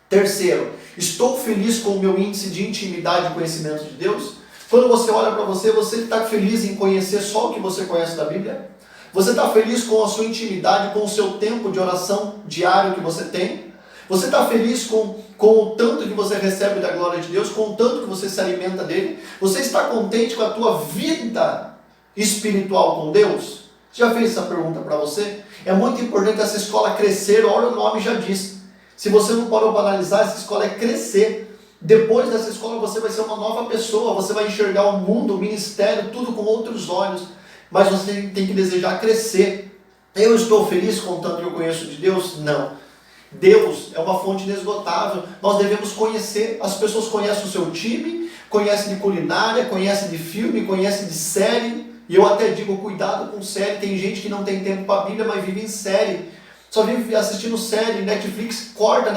Terceiro, estou feliz com o meu índice de intimidade e conhecimento de Deus? Quando você olha para você está feliz em conhecer só o que você conhece da Bíblia? Você está feliz com a sua intimidade, com o seu tempo de oração diário que você tem? Você está feliz com o tanto que você recebe da glória de Deus, com o tanto que você se alimenta dele? Você está contente com a tua vida espiritual com Deus? Já fez essa pergunta para você? É muito importante essa escola crescer, olha o nome já diz. Se você não parou para analisar, essa escola é crescer. Depois dessa escola você vai ser uma nova pessoa, você vai enxergar o mundo, o ministério, tudo com outros olhos. Mas você tem que desejar crescer. Eu estou feliz com o tanto que eu conheço de Deus? Não. Deus é uma fonte inesgotável. Nós devemos conhecer. As pessoas conhecem o seu time, conhecem de culinária, conhecem de filme, conhecem de série. E eu até digo, cuidado com série. Tem gente que não tem tempo para a Bíblia, mas vive em série. Só vive assistindo série, Netflix, corta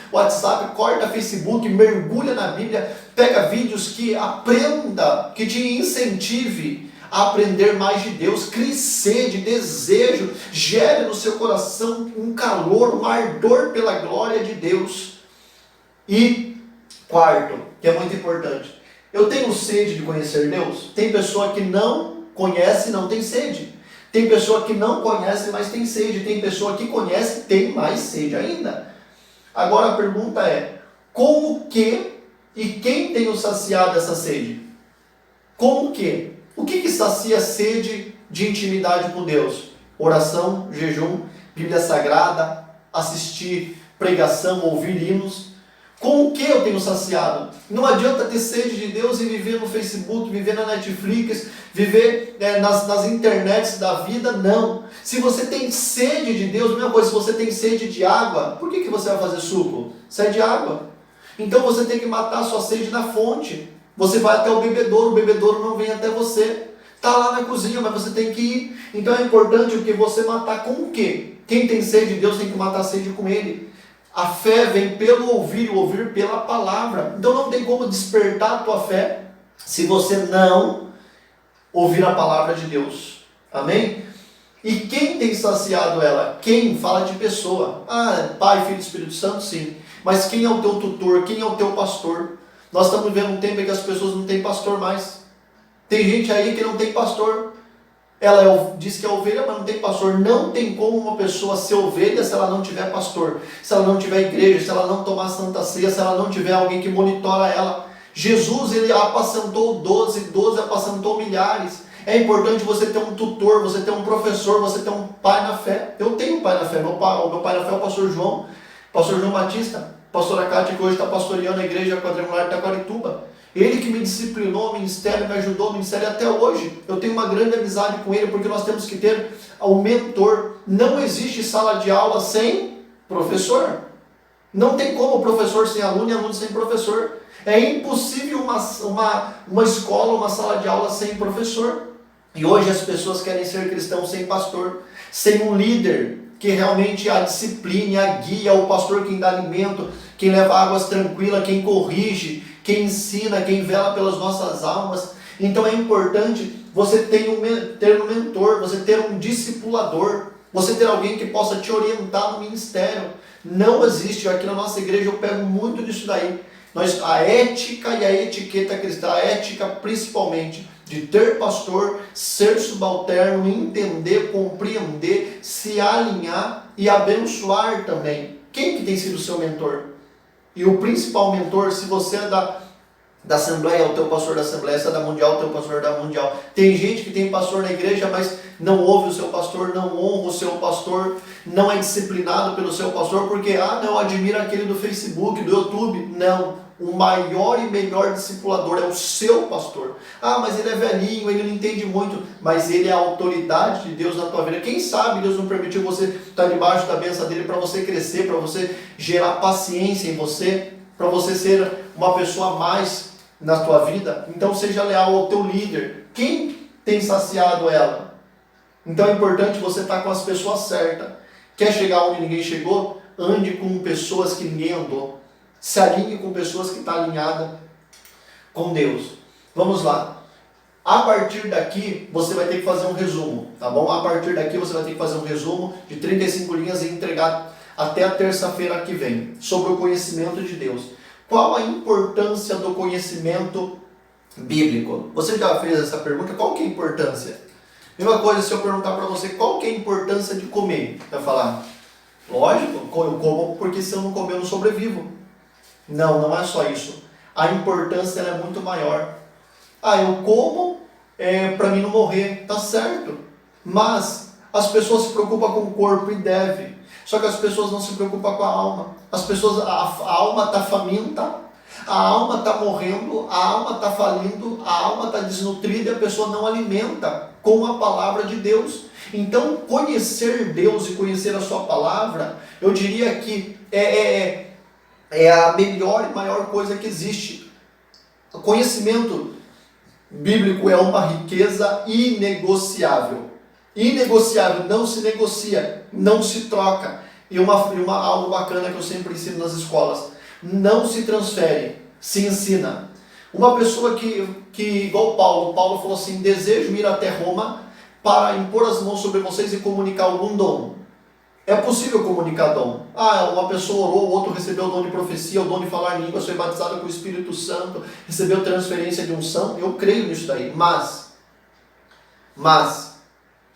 WhatsApp, corta Facebook, mergulha na Bíblia, pega vídeos que aprenda, que te incentive a aprender mais de Deus, crie sede, desejo, gere no seu coração um calor, um ardor pela glória de Deus. E quarto, que é muito importante, eu tenho sede de conhecer Deus? Tem pessoa que não conhece e não tem sede. Tem pessoa que não conhece, mas tem sede. Tem pessoa que conhece e tem mais sede ainda. Agora a pergunta é, Como que e quem tem o saciado essa sede? Como que? O que sacia a sede de intimidade com Deus? Oração, jejum, Bíblia Sagrada, assistir pregação, ouvir hinos. Com o que eu tenho saciado? Não adianta ter sede de Deus e viver no Facebook, viver na Netflix, viver nas internets da vida, não. Se você tem sede de Deus, mesma coisa, se você tem sede de água, por que você vai fazer suco? Sede de água. Então você tem que matar a sua sede na fonte. Você vai até o bebedouro não vem até você. Está lá na cozinha, mas você tem que ir. Então é importante o que você matar com o quê? Quem tem sede de Deus tem que matar a sede com Ele. A fé vem pelo ouvir e o ouvir pela palavra. Então não tem como despertar a tua fé se você não ouvir a palavra de Deus. Amém? E quem tem saciado ela? Quem? Fala de pessoa. Pai, Filho e Espírito Santo, sim. Mas quem é o teu tutor? Quem é o teu pastor? Nós estamos vivendo um tempo em que as pessoas não têm pastor mais. Tem gente aí que não tem pastor. Ela diz que é ovelha, mas não tem pastor. Não tem como uma pessoa ser ovelha se ela não tiver pastor, se ela não tiver igreja, se ela não tomar santa ceia, se ela não tiver alguém que monitora ela. Jesus, ele apacentou 12 apacentou milhares. É importante você ter um tutor, você ter um professor, você ter um pai na fé. Eu tenho um pai na fé. O meu pai na fé é o pastor João Batista, pastora Cátia, que hoje está pastoreando a igreja quadrangular de Taquarituba. Ele que me disciplinou, o ministério, me ajudou, o ministério até hoje. Eu tenho uma grande amizade com ele, porque nós temos que ter o mentor. Não existe sala de aula sem professor. Não tem como professor sem aluno e aluno sem professor. É impossível uma escola, uma sala de aula sem professor. E hoje as pessoas querem ser cristãos sem pastor, sem um líder que realmente a discipline, a guia, o pastor quem dá alimento, quem leva águas tranquilas, quem corrige, quem ensina, quem vela pelas nossas almas. Então é importante você ter um mentor, você ter um discipulador, você ter alguém que possa te orientar no ministério. Não existe, aqui na nossa igreja eu pego muito disso daí. A ética e a etiqueta cristã, a ética principalmente, de ter pastor, ser subalterno, entender, compreender, se alinhar e abençoar também. Quem que tem sido o seu mentor? E o principal mentor, se você é da Assembleia, é o teu pastor da Assembleia, se é da Mundial, o teu pastor da Mundial. Tem gente que tem pastor na igreja, mas não ouve o seu pastor, não honra o seu pastor, não é disciplinado pelo seu pastor, porque, não, admira aquele do Facebook, do YouTube. Não. O maior e melhor discipulador é o seu pastor. Mas ele é velhinho, ele não entende muito, mas ele é a autoridade de Deus na tua vida. Quem sabe Deus não permitiu você estar debaixo da bênção dele para você crescer, para você gerar paciência em você, para você ser uma pessoa a mais na tua vida. Então seja leal ao teu líder. Quem tem saciado ela? Então é importante você estar com as pessoas certas. Quer chegar onde ninguém chegou? Ande com pessoas que ninguém andou. Se alinhe com pessoas que estão alinhadas com Deus. Vamos lá. A partir daqui, você vai ter que fazer um resumo, tá bom? A partir daqui, você vai ter que fazer um resumo de 35 linhas e entregar até a terça-feira que vem, sobre o conhecimento de Deus. Qual a importância do conhecimento bíblico? Você já fez essa pergunta? Qual que é a importância? Mesma coisa se eu perguntar para você, qual que é a importância de comer? Vai falar, lógico, eu como porque se eu não comer eu não sobrevivo. Não é só isso. A importância ela é muito maior. Eu como para mim não morrer, tá certo. Mas as pessoas se preocupam com o corpo e deve. Só que as pessoas não se preocupam com a alma. A alma está faminta, a alma está morrendo, a alma está falindo, a alma está desnutrida e a pessoa não alimenta com a palavra de Deus. Então, conhecer Deus e conhecer a sua palavra, eu diria que é a melhor e maior coisa que existe. O conhecimento bíblico é uma riqueza inegociável. Inegociável, não se negocia, não se troca. E algo bacana que eu sempre ensino nas escolas, não se transfere, se ensina. Uma pessoa que igual Paulo falou assim, desejo ir até Roma para impor as mãos sobre vocês e comunicar algum dom. É possível comunicar dom. Uma pessoa orou, o outro recebeu o dom de profecia, o dom de falar em línguas, foi batizado com o Espírito Santo, recebeu transferência de unção. Eu creio nisso daí. Mas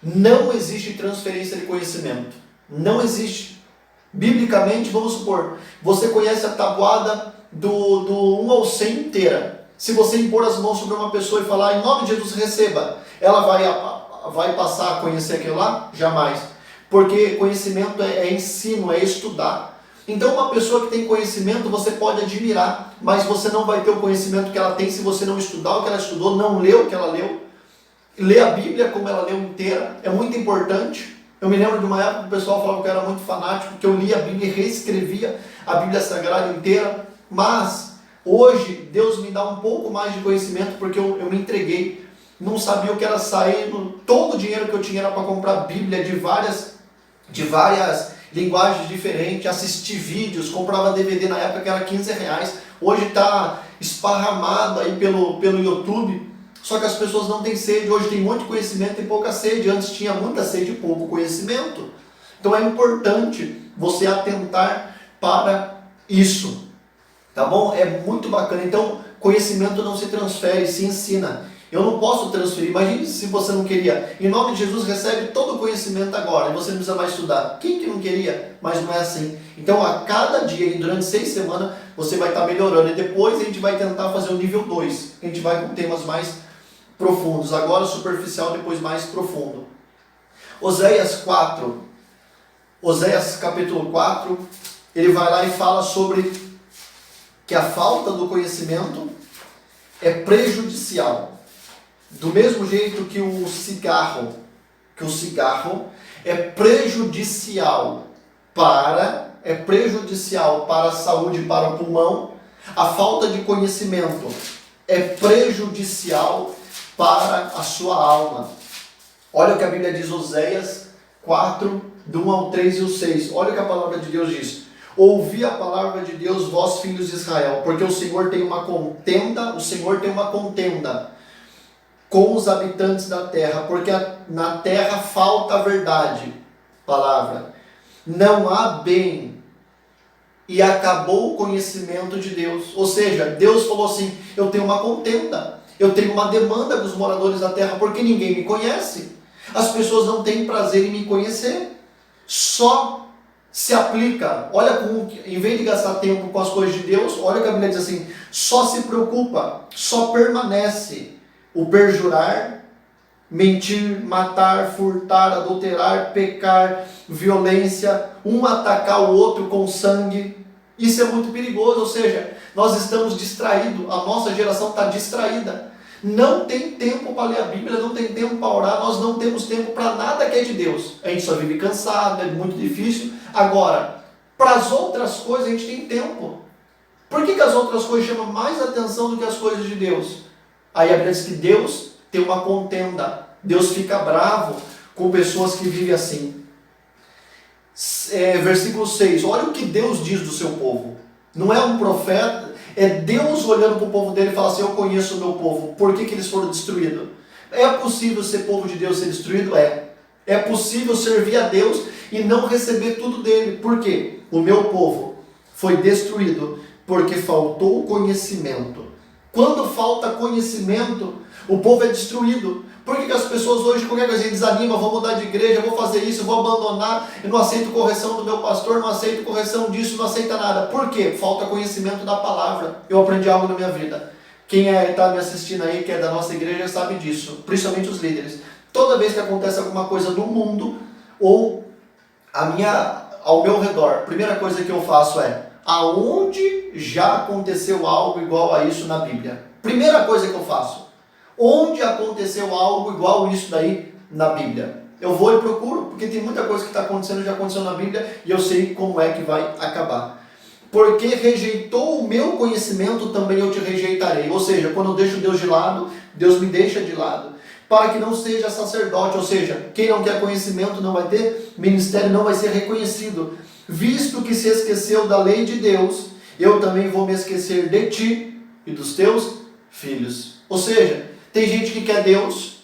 não existe transferência de conhecimento. Não existe. Biblicamente, vamos supor, você conhece a tabuada do 1 ao 100 inteira. Se você impor as mãos sobre uma pessoa e falar, em nome de Jesus, receba, ela vai passar a conhecer aquilo lá? Jamais. Porque conhecimento é ensino, é estudar. Então uma pessoa que tem conhecimento, você pode admirar, mas você não vai ter o conhecimento que ela tem se você não estudar o que ela estudou, não ler o que ela leu. Ler a Bíblia como ela leu inteira é muito importante. Eu me lembro de uma época que o pessoal falava que eu era muito fanático, que eu lia a Bíblia e reescrevia a Bíblia Sagrada inteira, mas hoje Deus me dá um pouco mais de conhecimento porque eu me entreguei, não sabia o que era sair, todo o dinheiro que eu tinha era para comprar Bíblia de várias linguagens diferentes, assistir vídeos, comprava DVD na época que era R$15, hoje está esparramado aí pelo YouTube. Só que as pessoas não têm sede, hoje tem muito conhecimento e pouca sede, antes tinha muita sede e pouco conhecimento. Então é importante você atentar para isso, tá bom? É muito bacana. Então conhecimento não se transfere, se ensina. Eu não posso transferir, imagine se você não queria. Em nome de Jesus recebe todo o conhecimento agora e você não precisa mais estudar. Quem que não queria? Mas não é assim. Então a cada dia, durante 6 semanas, você vai estar melhorando. E depois a gente vai tentar fazer o nível 2. A gente vai com temas mais profundos, agora superficial, depois mais profundo. Oséias 4, Oséias capítulo 4, ele vai lá e fala sobre que a falta do conhecimento é prejudicial. Do mesmo jeito que o cigarro é prejudicial para a saúde, para o pulmão, a falta de conhecimento é prejudicial para a sua alma. Olha o que a Bíblia diz, Oséias 4, do 1 ao 3 e o 6. Olha o que a palavra de Deus diz. Ouvi a palavra de Deus, vós filhos de Israel, porque o Senhor tem uma contenda com os habitantes da terra, porque na terra falta a verdade, palavra. Não há bem e acabou o conhecimento de Deus. Ou seja, Deus falou assim, eu tenho uma contenda, eu tenho uma demanda dos moradores da terra, porque ninguém me conhece. As pessoas não têm prazer em me conhecer. Só se aplica, em vez de gastar tempo com as coisas de Deus, olha o que a Bíblia diz assim, só se preocupa, só permanece o perjurar, mentir, matar, furtar, adulterar, pecar, violência, um atacar o outro com sangue. Isso é muito perigoso, ou seja, nós estamos distraídos, a nossa geração está distraída. Não tem tempo para ler a Bíblia, não tem tempo para orar, nós não temos tempo para nada que é de Deus. A gente só vive cansado, é muito difícil. Agora, para as outras coisas a gente tem tempo. Por que as outras coisas chamam mais atenção do que as coisas de Deus? Aí a Bíblia diz que Deus tem uma contenda. Deus fica bravo com pessoas que vivem assim. Versículo 6. Olha o que Deus diz do seu povo. Não é um profeta, é Deus olhando para o povo dele e fala assim, eu conheço o meu povo. Por que eles foram destruídos? É possível ser povo de Deus ser destruído? É possível servir a Deus e não receber tudo dele. Por quê? O meu povo foi destruído porque faltou conhecimento. Quando falta conhecimento, o povo é destruído. Por que as pessoas hoje, qualquer coisa, desanimam, vou mudar de igreja, vou fazer isso, vou abandonar, eu não aceito correção do meu pastor, não aceito correção disso, não aceita nada. Por quê? Falta conhecimento da palavra. Eu aprendi algo na minha vida. Quem está me assistindo aí, que é da nossa igreja, sabe disso, principalmente os líderes. Toda vez que acontece alguma coisa no mundo, ou ao meu redor, a primeira coisa que eu faço é, aonde já aconteceu algo igual a isso na Bíblia? Primeira coisa que eu faço. Onde aconteceu algo igual a isso daí na Bíblia? Eu vou e procuro, porque tem muita coisa que está acontecendo, já aconteceu na Bíblia, e eu sei como é que vai acabar. Porque rejeitou o meu conhecimento, também eu te rejeitarei. Ou seja, quando eu deixo Deus de lado, Deus me deixa de lado. Para que não seja sacerdote, ou seja, quem não quer conhecimento não vai ter ministério, não vai ser reconhecido. Visto que se esqueceu da lei de Deus, eu também vou me esquecer de ti e dos teus filhos. Ou seja, tem gente que quer Deus,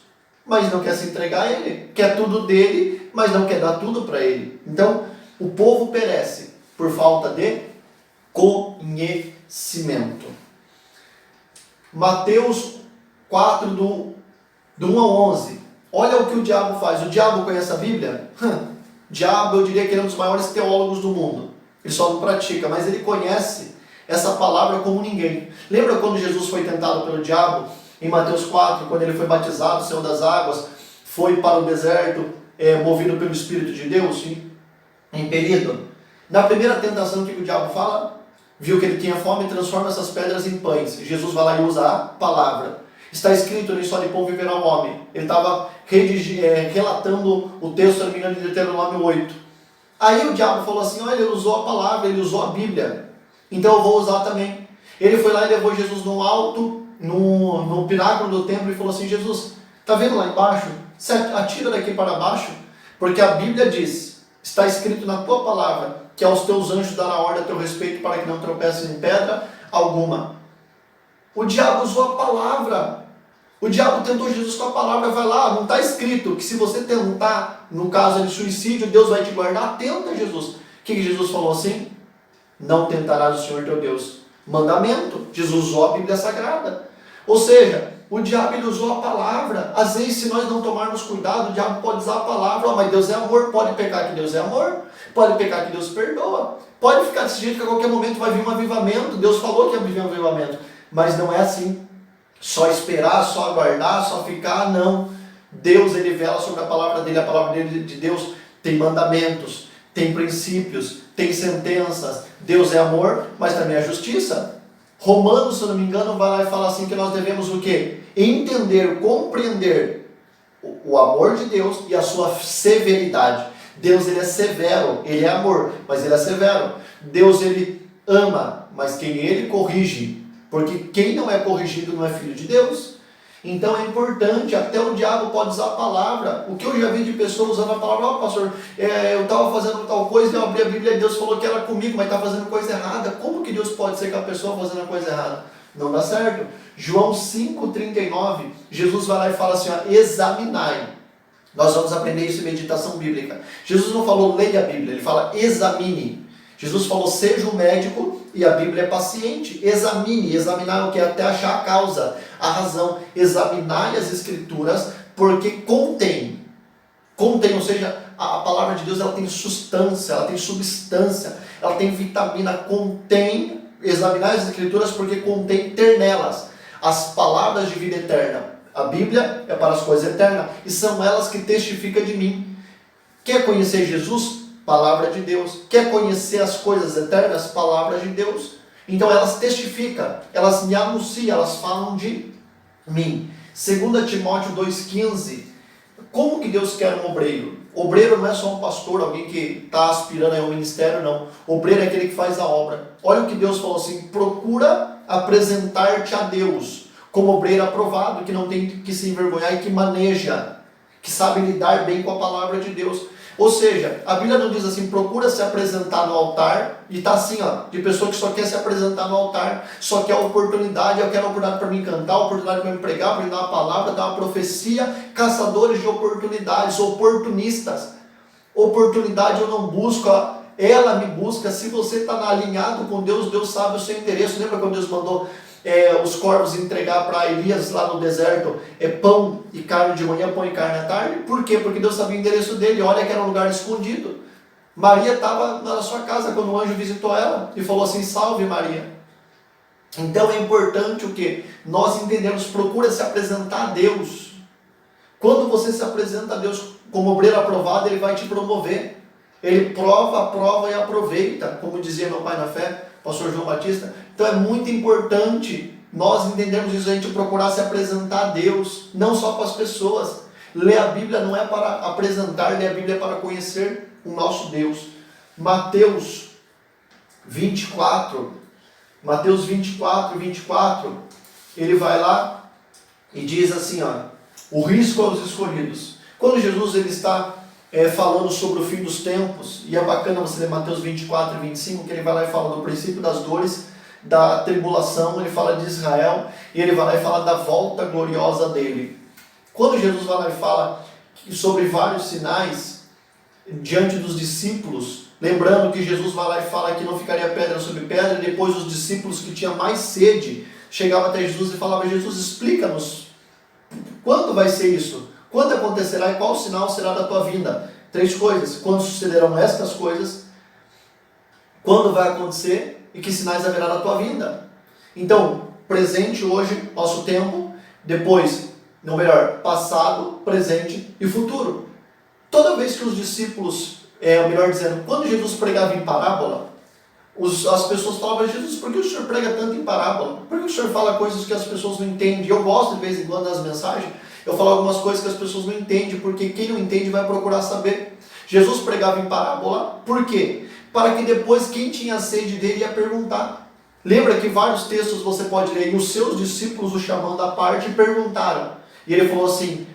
mas não quer se entregar a Ele. Quer tudo dele, mas não quer dar tudo para Ele. Então, o povo perece por falta de conhecimento. Mateus 4, do 1 ao 11. Olha o que o diabo faz. O diabo conhece a Bíblia? O diabo, eu diria que ele é um dos maiores teólogos do mundo. Ele só não pratica, mas ele conhece essa palavra como ninguém. Lembra quando Jesus foi tentado pelo diabo, em Mateus 4, quando ele foi batizado, saiu das águas, foi para o deserto, movido pelo Espírito de Deus, impelido? Na primeira tentação que o diabo fala, viu que ele tinha fome e transforma essas pedras em pães. Jesus vai lá e usa a palavra. Está escrito, nem só de pão viverá o homem. Ele estava relatando o texto, se não me engano, de Deuteronômio 8. Aí o diabo falou assim, olha, ele usou a palavra, ele usou a Bíblia, então eu vou usar também. Ele foi lá e levou Jesus no alto, no pináculo do templo, e falou assim, Jesus, está vendo lá embaixo? Você atira daqui para baixo, porque a Bíblia diz, está escrito na tua palavra, que aos teus anjos dará ordem a teu respeito para que não tropeces em pedra alguma. O diabo usou a palavra. O diabo tentou Jesus com a palavra. Vai lá, não está escrito que se você tentar, no caso de suicídio, Deus vai te guardar. Tenta Jesus. O que Jesus falou assim? Não tentarás o Senhor teu Deus. Mandamento. Jesus usou a Bíblia Sagrada. Ou seja, o diabo ele usou a palavra. Às vezes, se nós não tomarmos cuidado, o diabo pode usar a palavra. Mas Deus é amor. Pode pecar que Deus é amor. Pode pecar que Deus perdoa. Pode ficar desse jeito que a qualquer momento vai vir um avivamento. Deus falou que ia vir um avivamento. Mas não é assim. Só esperar, só aguardar, só ficar, não. Deus, ele vela sobre a palavra dele. A palavra dele, de Deus tem mandamentos, tem princípios, tem sentenças. Deus é amor, mas também é justiça. Romanos, se eu não me engano, vai lá e fala assim que nós devemos o quê? Entender, compreender o amor de Deus e a sua severidade. Deus, ele é severo, ele é amor, mas ele é severo. Deus, ele ama, mas quem ele corrige, porque quem não é corrigido não é filho de Deus. Então é importante, até o diabo pode usar a palavra. O que eu já vi de pessoas usando a palavra, pastor, eu estava fazendo tal coisa, eu abri a Bíblia e Deus falou que era comigo, mas está fazendo coisa errada. Como que Deus pode ser com a pessoa fazendo a coisa errada? Não dá certo. João 5,39, Jesus vai lá e fala assim, ó, examinai. Nós vamos aprender isso em meditação bíblica. Jesus não falou leia a Bíblia, ele fala examine. Jesus falou seja um médico e a Bíblia é paciente. Examine, examinar o que? Até achar a causa, a razão. Examinai as Escrituras porque contém, ou seja, a palavra de Deus ela tem substância, ela tem substância, ela tem vitamina, contém, examinar as Escrituras porque contém ter nelas as palavras de vida eterna. A Bíblia é para as coisas eternas e são elas que testificam de mim. Quer conhecer Jesus? Palavra de Deus. Quer conhecer as coisas eternas? Palavra de Deus. Então elas testificam, elas me anunciam, elas falam de mim. 2 Timóteo 2,15. Como que Deus quer um obreiro? Obreiro não é só um pastor, alguém que está aspirando a um ministério, não. Obreiro é aquele que faz a obra. Olha o que Deus falou assim, procura apresentar-te a Deus como obreiro aprovado, que não tem que se envergonhar e que maneja, que sabe lidar bem com a palavra de Deus. Ou seja, a Bíblia não diz assim, procura se apresentar no altar, e está assim, ó, de pessoa que só quer se apresentar no altar, só quer a oportunidade, eu quero a oportunidade para me cantar, a oportunidade para me pregar, para me dar uma palavra, dar uma profecia, caçadores de oportunidades, oportunistas. Oportunidade eu não busco, ela me busca. Se você está alinhado com Deus, Deus sabe o seu endereço. Lembra quando Deus mandou os corvos entregar para Elias lá no deserto pão e carne de manhã, pão e carne à tarde? Por quê? Porque Deus sabia o endereço dele. Olha que era um lugar escondido. Maria estava na sua casa quando o anjo visitou ela e falou assim, salve Maria. Então é importante o que? Nós entendemos, procura se apresentar a Deus. Quando você se apresenta a Deus como obreiro aprovado, Ele vai te promover. Ele prova, aprova e aproveita, como dizia meu pai na fé, pastor João Batista. Então é muito importante nós entendermos isso, a gente procurar se apresentar a Deus, não só para as pessoas. Ler a Bíblia não é para apresentar, ler a Bíblia é para conhecer o nosso Deus. Mateus 24, 24, ele vai lá e diz assim, ó, o risco aos escolhidos. Quando Jesus ele está falando sobre o fim dos tempos, e é bacana você ler Mateus 24 e 25, que ele vai lá e fala do princípio das dores, da tribulação, ele fala de Israel, e ele vai lá e fala da volta gloriosa dele. Quando Jesus vai lá e fala sobre vários sinais diante dos discípulos, lembrando que Jesus vai lá e fala que não ficaria pedra sobre pedra, e depois os discípulos que tinham mais sede, chegavam até Jesus e falavam, Jesus, explica-nos, quando vai ser isso? Quando acontecerá e qual sinal será da tua vinda? 3 coisas. Quando sucederão estas coisas? Quando vai acontecer? e que sinais haverá na tua vinda. Então, presente hoje, nosso tempo, depois, não melhor, passado, presente e futuro. Toda vez que os discípulos, melhor dizendo, quando Jesus pregava em parábola, as pessoas falavam: Jesus, por que o senhor prega tanto em parábola? Por que o senhor fala coisas que as pessoas não entendem? Eu gosto de vez em quando das mensagens, eu falo algumas coisas que as pessoas não entendem, porque quem não entende vai procurar saber. Jesus pregava em parábola, por quê? Para que depois quem tinha sede dele ia perguntar. Lembra que vários textos você pode ler, e os seus discípulos o chamando à parte e perguntaram. E ele falou assim: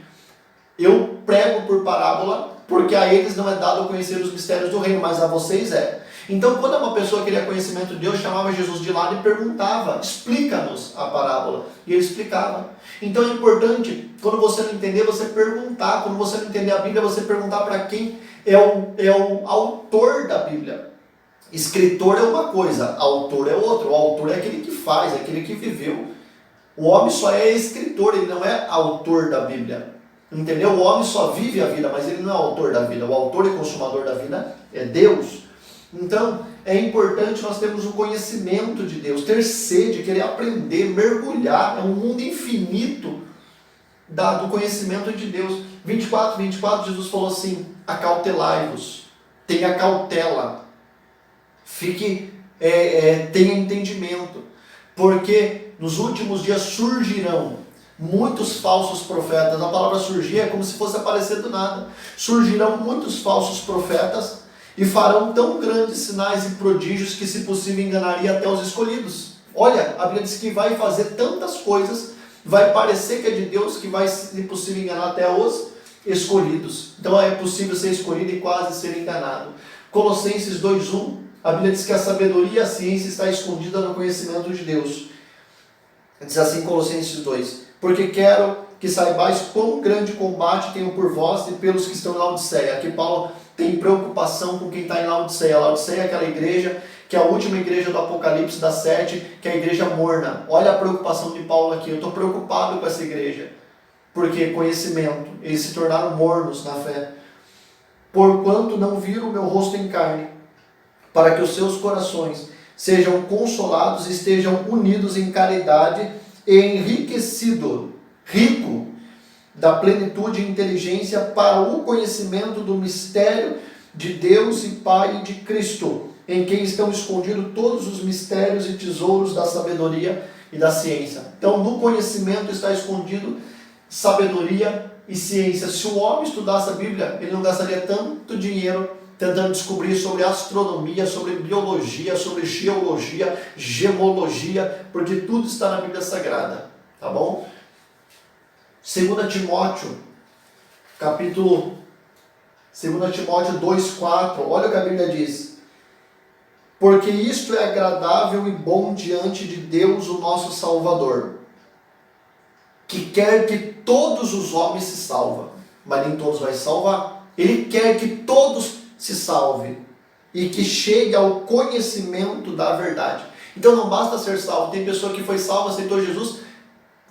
eu prego por parábola, porque a eles não é dado conhecer os mistérios do reino, mas a vocês é. Então, quando uma pessoa queria conhecimento de Deus, chamava Jesus de lado e perguntava: explica-nos a parábola. E ele explicava. Então é importante, quando você não entender, você perguntar. Quando você não entender a Bíblia, você perguntar para quem é o autor da Bíblia. Escritor é uma coisa, autor é outra. O autor é aquele que faz, é aquele que viveu. O homem só é escritor, ele não é autor da Bíblia. Entendeu? O homem só vive a vida, mas ele não é autor da vida. O autor e consumador da vida é Deus. Então, é importante nós termos um conhecimento de Deus, ter sede, querer aprender, mergulhar. É um mundo infinito do conhecimento de Deus. 24, Jesus falou assim: acautelai-vos, tenha cautela, tenha entendimento, porque nos últimos dias surgirão muitos falsos profetas. A palavra surgir é como se fosse aparecer do nada. Surgirão muitos falsos profetas e farão tão grandes sinais e prodígios que, se possível, enganaria até os escolhidos. Olha, a Bíblia diz que vai fazer tantas coisas, vai parecer que é de Deus, que vai, se possível, enganar até os escolhidos. Então é possível ser escolhido e quase ser enganado. Colossenses 2:1, a Bíblia diz que a sabedoria e a ciência está escondida no conhecimento de Deus. Diz assim Colossenses 2: porque quero que saibais quão grande combate tenho por vós e pelos que estão em Laodiceia. Aqui Paulo tem preocupação com quem está em Laodiceia. Laodiceia é aquela igreja que é a última igreja do Apocalipse, das 7, que é a igreja morna. Olha a preocupação de Paulo aqui. Eu estou preocupado com essa igreja. Porque conhecimento, eles se tornaram mornos na fé. Porquanto não viram o meu rosto em carne, para que os seus corações sejam consolados e estejam unidos em caridade e enriquecido, rico, da plenitude e inteligência para o conhecimento do mistério de Deus e Pai de Cristo, em quem estão escondidos todos os mistérios e tesouros da sabedoria e da ciência. Então, no conhecimento está escondido sabedoria e ciência. Se o homem estudasse a Bíblia, ele não gastaria tanto dinheiro tentando descobrir sobre astronomia, sobre biologia, sobre geologia, gemologia, porque tudo está na Bíblia Sagrada, tá bom? 2 Timóteo 2:4, olha o que a Bíblia diz: porque isto é agradável e bom diante de Deus, o nosso Salvador, que quer que todos os homens se salvem, mas nem todos vai salvar. Ele quer que todos se salvem e que chegue ao conhecimento da verdade. Então não basta ser salvo. Tem pessoa que foi salva, aceitou Jesus,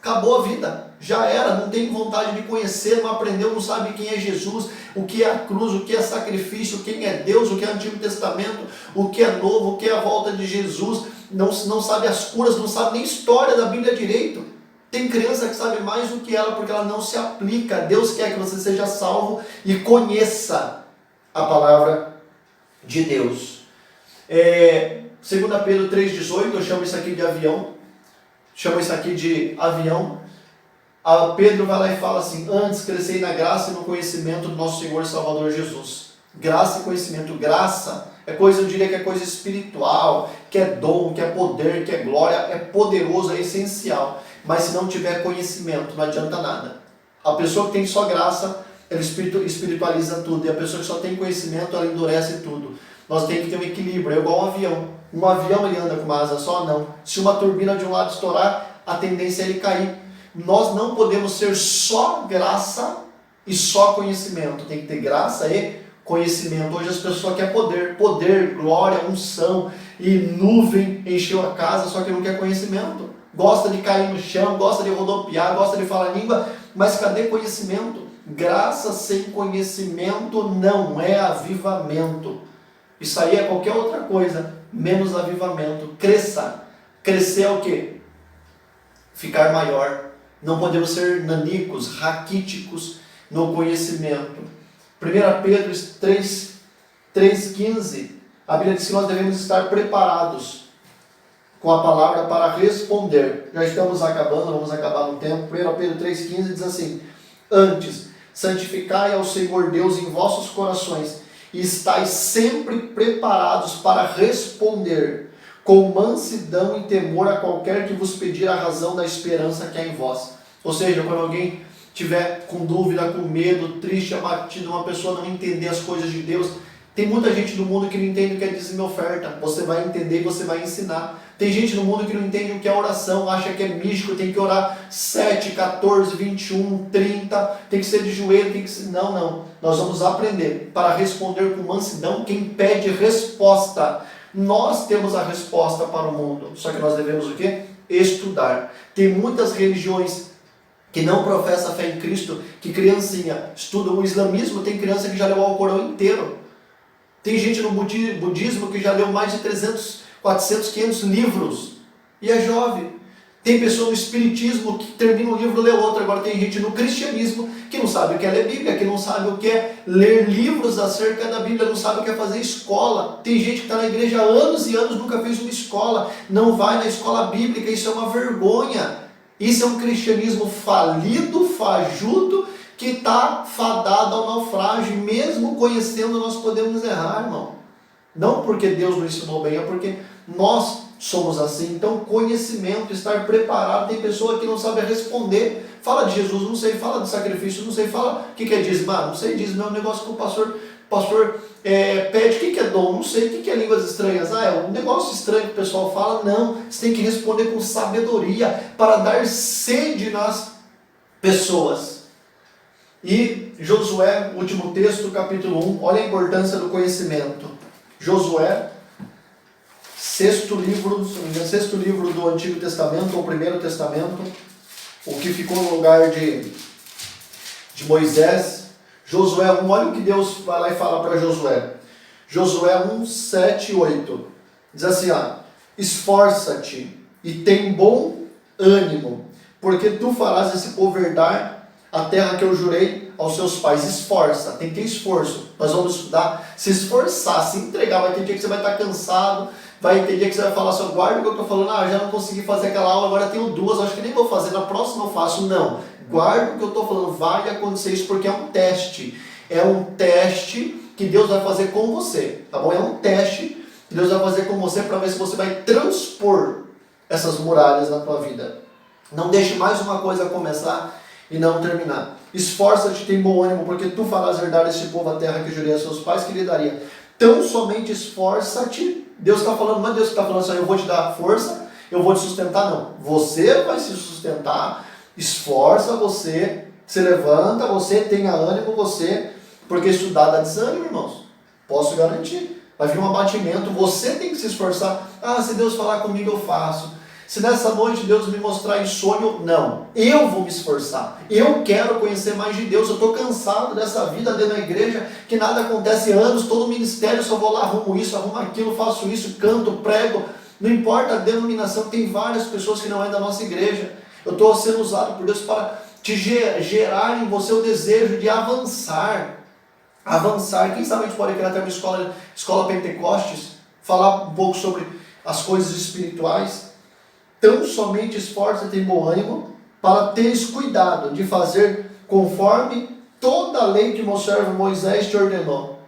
acabou a vida, já era, não tem vontade de conhecer, não aprendeu, não sabe quem é Jesus, o que é a cruz, o que é sacrifício, quem é Deus, o que é o Antigo Testamento, o que é novo, o que é a volta de Jesus, não sabe as curas, não sabe nem história da Bíblia direito. Tem criança que sabe mais do que ela, porque ela não se aplica. Deus quer que você seja salvo e conheça a palavra de Deus. 2 Pedro 3,18, eu chamo isso aqui de avião. Pedro vai lá e fala assim: antes crescei na graça e no conhecimento do nosso Senhor e Salvador Jesus. Graça e conhecimento. Graça é coisa, eu diria que é coisa espiritual, que é dom, que é poder, que é glória, é poderoso, é essencial. Mas se não tiver conhecimento, não adianta nada. A pessoa que tem só graça, ela espiritualiza tudo. E a pessoa que só tem conhecimento, ela endurece tudo. Nós temos que ter um equilíbrio. É igual um avião. Um avião, ele anda com uma asa só? Não. Se uma turbina de um lado estourar, a tendência é ele cair. Nós não podemos ser só graça e só conhecimento. Tem que ter graça e conhecimento. Hoje as pessoas querem poder, glória, unção e nuvem encheu a casa, só que não quer conhecimento. Gosta de cair no chão, gosta de rodopiar, gosta de falar língua, mas cadê conhecimento? Graça sem conhecimento não é avivamento. Isso aí é qualquer outra coisa, menos avivamento. Cresça. Crescer é o quê? Ficar maior. Não podemos ser nanicos, raquíticos no conhecimento. 1 Pedro 3,15, a Bíblia diz que nós devemos estar preparados com a palavra para responder. Já estamos acabando, vamos acabar no tempo. 1 Pedro 3,15 diz assim: antes, santificai ao Senhor Deus em vossos corações, e estais sempre preparados para responder com mansidão e temor a qualquer que vos pedir a razão da esperança que há em vós. Ou seja, quando alguém tiver com dúvida, com medo, triste, abatido, uma pessoa não entender as coisas de Deus, tem muita gente no mundo que não entende o que é dízimo e oferta. Você vai entender e você vai ensinar. Tem gente no mundo que não entende o que é oração, acha que é místico, tem que orar 7, 14, 21, 30, tem que ser de joelho, tem que ser... Não. Nós vamos aprender para responder com mansidão quem pede resposta. Nós temos a resposta para o mundo, só que nós devemos o quê? Estudar. Tem muitas religiões que não professam a fé em Cristo, que criancinha estuda o islamismo, tem criança que já leu o Alcorão inteiro. Tem gente no budismo que já leu mais de 300, 400, 500 livros e é jovem. Tem pessoa no espiritismo que termina um livro e lê outro. Agora tem gente no cristianismo que não sabe o que é ler Bíblia, que não sabe o que é ler livros acerca da Bíblia, não sabe o que é fazer escola. Tem gente que está na igreja há anos e anos, nunca fez uma escola, não vai na escola bíblica. Isso é uma vergonha. Isso é um cristianismo falido, fajuto, que está fadado ao naufrágio. E mesmo conhecendo, nós podemos errar, irmão. Não porque Deus nos ensinou bem, é porque nós somos assim. Então, conhecimento, estar preparado. Tem pessoa que não sabe responder. Fala de Jesus, não sei. Fala de sacrifício, não sei. Fala o que é dízimo. Não sei, dízimo é um negócio que o pastor pede. O que é dom? Não sei. O que é línguas estranhas? É um negócio estranho que o pessoal fala. Não, você tem que responder com sabedoria para dar sede nas pessoas. E Josué, último texto, capítulo 1, olha a importância do conhecimento. Josué, sexto livro do Antigo Testamento, ou Primeiro Testamento, o que ficou no lugar de Moisés. Josué 1, olha o que Deus vai lá e fala para Josué. Josué 1, 7 e 8. Diz assim, esforça-te e tem bom ânimo, porque tu farás esse povo herdar a terra que eu jurei aos seus pais. Esforça, tem que ter esforço. Nós vamos estudar, se esforçar, se entregar. Vai ter dia que você vai estar cansado, vai ter dia que você vai falar assim, guarda o que eu estou falando, já não consegui fazer aquela aula, agora tenho duas, acho que nem vou fazer, na próxima eu faço. Não, guarda o que eu estou falando, vai acontecer isso, porque é um teste. É um teste que Deus vai fazer com você, tá bom? É um teste que Deus vai fazer com você para ver se você vai transpor essas muralhas na tua vida. Não deixe mais uma coisa começar e não terminar. Esforça-te, tem bom ânimo, porque tu farás herdar este povo a terra que jurei a seus pais que lhe daria. Tão somente esforça-te. Deus está falando, não é Deus que está falando assim, eu vou te dar força, eu vou te sustentar, não. Você vai se sustentar, esforça você, se levanta, você tenha ânimo, porque estudar dá desânimo, irmãos. Posso garantir. Vai vir um abatimento, você tem que se esforçar. Se Deus falar comigo, eu faço. Se nessa noite Deus me mostrar em sonho, não. Eu vou me esforçar. Eu quero conhecer mais de Deus. Eu estou cansado dessa vida dentro da igreja, que nada acontece anos, todo ministério, só vou lá, arrumo isso, arrumo aquilo, faço isso, canto, prego. Não importa a denominação, tem várias pessoas que não é da nossa igreja. Eu estou sendo usado por Deus para te gerar em você o desejo de avançar. Avançar. Quem sabe a gente pode criar até uma escola Pentecostes, falar um pouco sobre as coisas espirituais. Tão somente esforça e tem bom ânimo, para teres cuidado de fazer conforme toda a lei que meu servo Moisés te ordenou.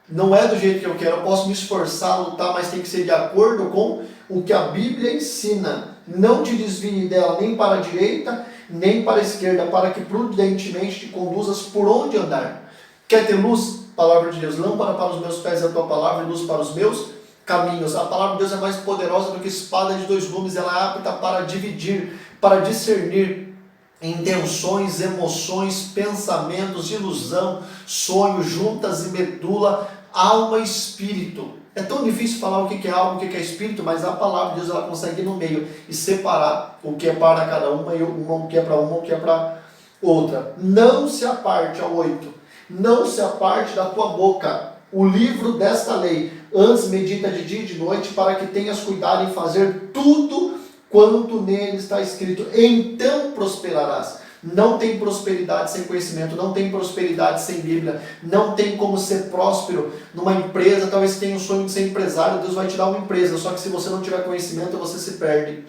Não é do jeito que eu quero, eu posso me esforçar, lutar, mas tem que ser de acordo com o que a Bíblia ensina. Não te desvie dela nem para a direita, nem para a esquerda, para que prudentemente te conduzas por onde andar. Quer ter luz? Palavra de Deus. Lâmpada para os meus pés é a tua palavra e luz para os meus caminhos. A palavra de Deus é mais poderosa do que espada de dois gumes. Ela é apta para dividir, para discernir intenções, emoções, pensamentos, ilusão, sonho, juntas e medula, alma e espírito. É tão difícil falar o que é alma, o que é espírito, mas a palavra de Deus ela consegue ir no meio e separar o que é para cada uma e o que é para uma, o que é para outra. Não se aparte, ao 8, não se aparte da tua boca o livro desta lei, Antes medita de dia e de noite, para que tenhas cuidado em fazer tudo quanto nele está escrito. Então prosperarás. Não tem prosperidade sem conhecimento, não tem prosperidade sem Bíblia, não tem como ser próspero numa empresa. Talvez você tenha um sonho de ser empresário, Deus vai te dar uma empresa, só que se você não tiver conhecimento, você se perde.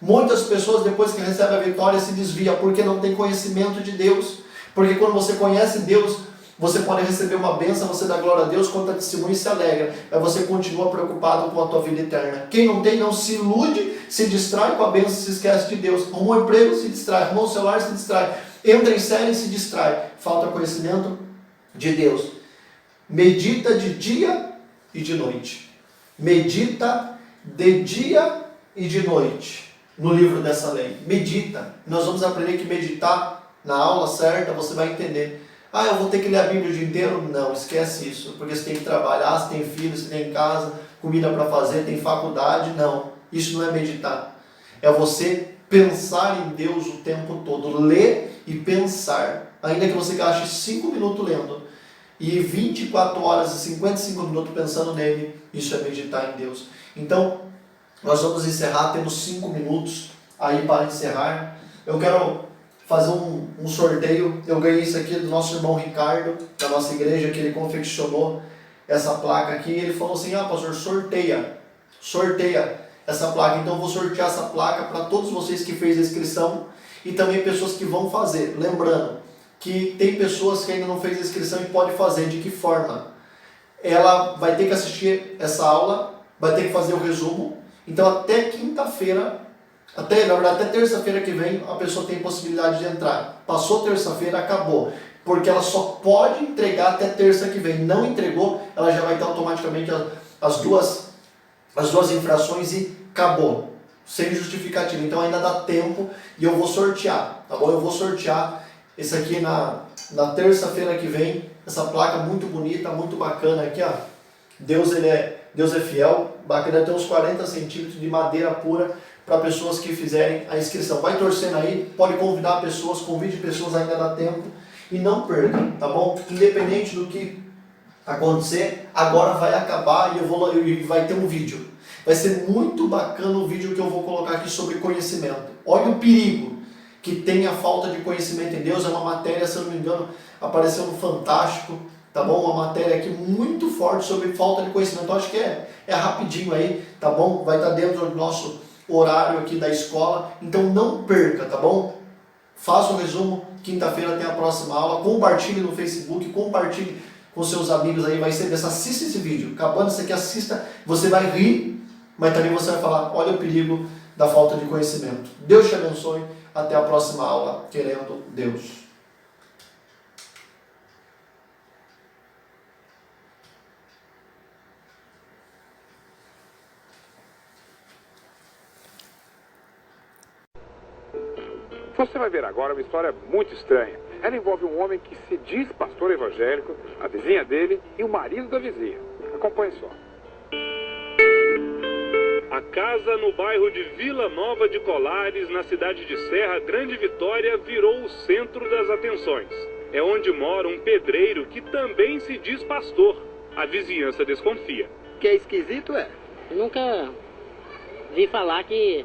Muitas pessoas, depois que recebem a vitória, se desviam, porque não tem conhecimento de Deus. Porque quando você conhece Deus, você pode receber uma bênção, você dá glória a Deus, conta testemunho e se alegra. Mas você continua preocupado com a tua vida eterna. Quem não tem, não se ilude, se distrai com a bênção, se esquece de Deus. Arrumou um emprego, se distrai. Arrumou um celular, se distrai. Entra em série, se distrai. Falta conhecimento de Deus. Medita de dia e de noite. Medita de dia e de noite no livro dessa lei. Medita. Nós vamos aprender que meditar na aula certa, você vai entender. Eu vou ter que ler a Bíblia o dia inteiro? Não, esquece isso. Porque você tem que trabalhar, você tem filhos, você tem casa, comida para fazer, tem faculdade. Não, isso não é meditar. É você pensar em Deus o tempo todo. Ler e pensar. Ainda que você gaste 5 minutos lendo e 24 horas e 55 minutos pensando nele, isso é meditar em Deus. Então, nós vamos encerrar, temos 5 minutos aí para encerrar. Eu quero fazer um sorteio. Eu ganhei isso aqui do nosso irmão Ricardo, da nossa igreja, que ele confeccionou essa placa aqui. Ele falou assim, pastor, sorteia essa placa. Então eu vou sortear essa placa para todos vocês que fez a inscrição e também pessoas que vão fazer. Lembrando que tem pessoas que ainda não fez a inscrição e pode fazer. De que forma? Ela vai ter que assistir essa aula, vai ter que fazer o resumo. Então até quinta-feira, na verdade, até terça-feira que vem, a pessoa tem possibilidade de entrar. Passou terça-feira, acabou. Porque ela só pode entregar até terça que vem. Não entregou, ela já vai ter automaticamente as duas infrações e acabou. Sem justificativa. Então ainda dá tempo e eu vou sortear. Tá bom? Eu vou sortear esse aqui na terça-feira que vem. Essa placa muito bonita, muito bacana aqui, ó. Deus é fiel. Bacana, tem uns 40 centímetros de madeira pura, para pessoas que fizerem a inscrição. Vai torcendo aí, pode convidar pessoas, convide pessoas, ainda dá tempo. E não perca, tá bom? Independente do que acontecer, agora vai acabar e vai ter um vídeo. Vai ser muito bacana o vídeo que eu vou colocar aqui sobre conhecimento. Olha o perigo que tem a falta de conhecimento em Deus. É uma matéria, se eu não me engano, apareceu no Fantástico, tá bom? Uma matéria aqui muito forte sobre falta de conhecimento. Eu acho que é rapidinho aí, tá bom? Vai estar dentro do nosso horário aqui da escola, então não perca, tá bom? Faça o resumo, quinta-feira tem a próxima aula, compartilhe no Facebook, compartilhe com seus amigos aí, vai ser dessa, assista esse vídeo, acabando isso aqui, assista, você vai rir, mas também você vai falar, olha o perigo da falta de conhecimento. Deus te abençoe, até a próxima aula, querendo Deus.
Você vai ver agora uma história muito estranha. Ela envolve um homem que se diz pastor evangélico, a vizinha dele e o marido da vizinha. Acompanhe só.
A casa no bairro de Vila Nova de Colares, na cidade de Serra Grande Vitória, virou o centro das atenções. É onde mora um pedreiro que também se diz pastor. A vizinhança desconfia.
Que é esquisito, é?
Eu nunca vi falar que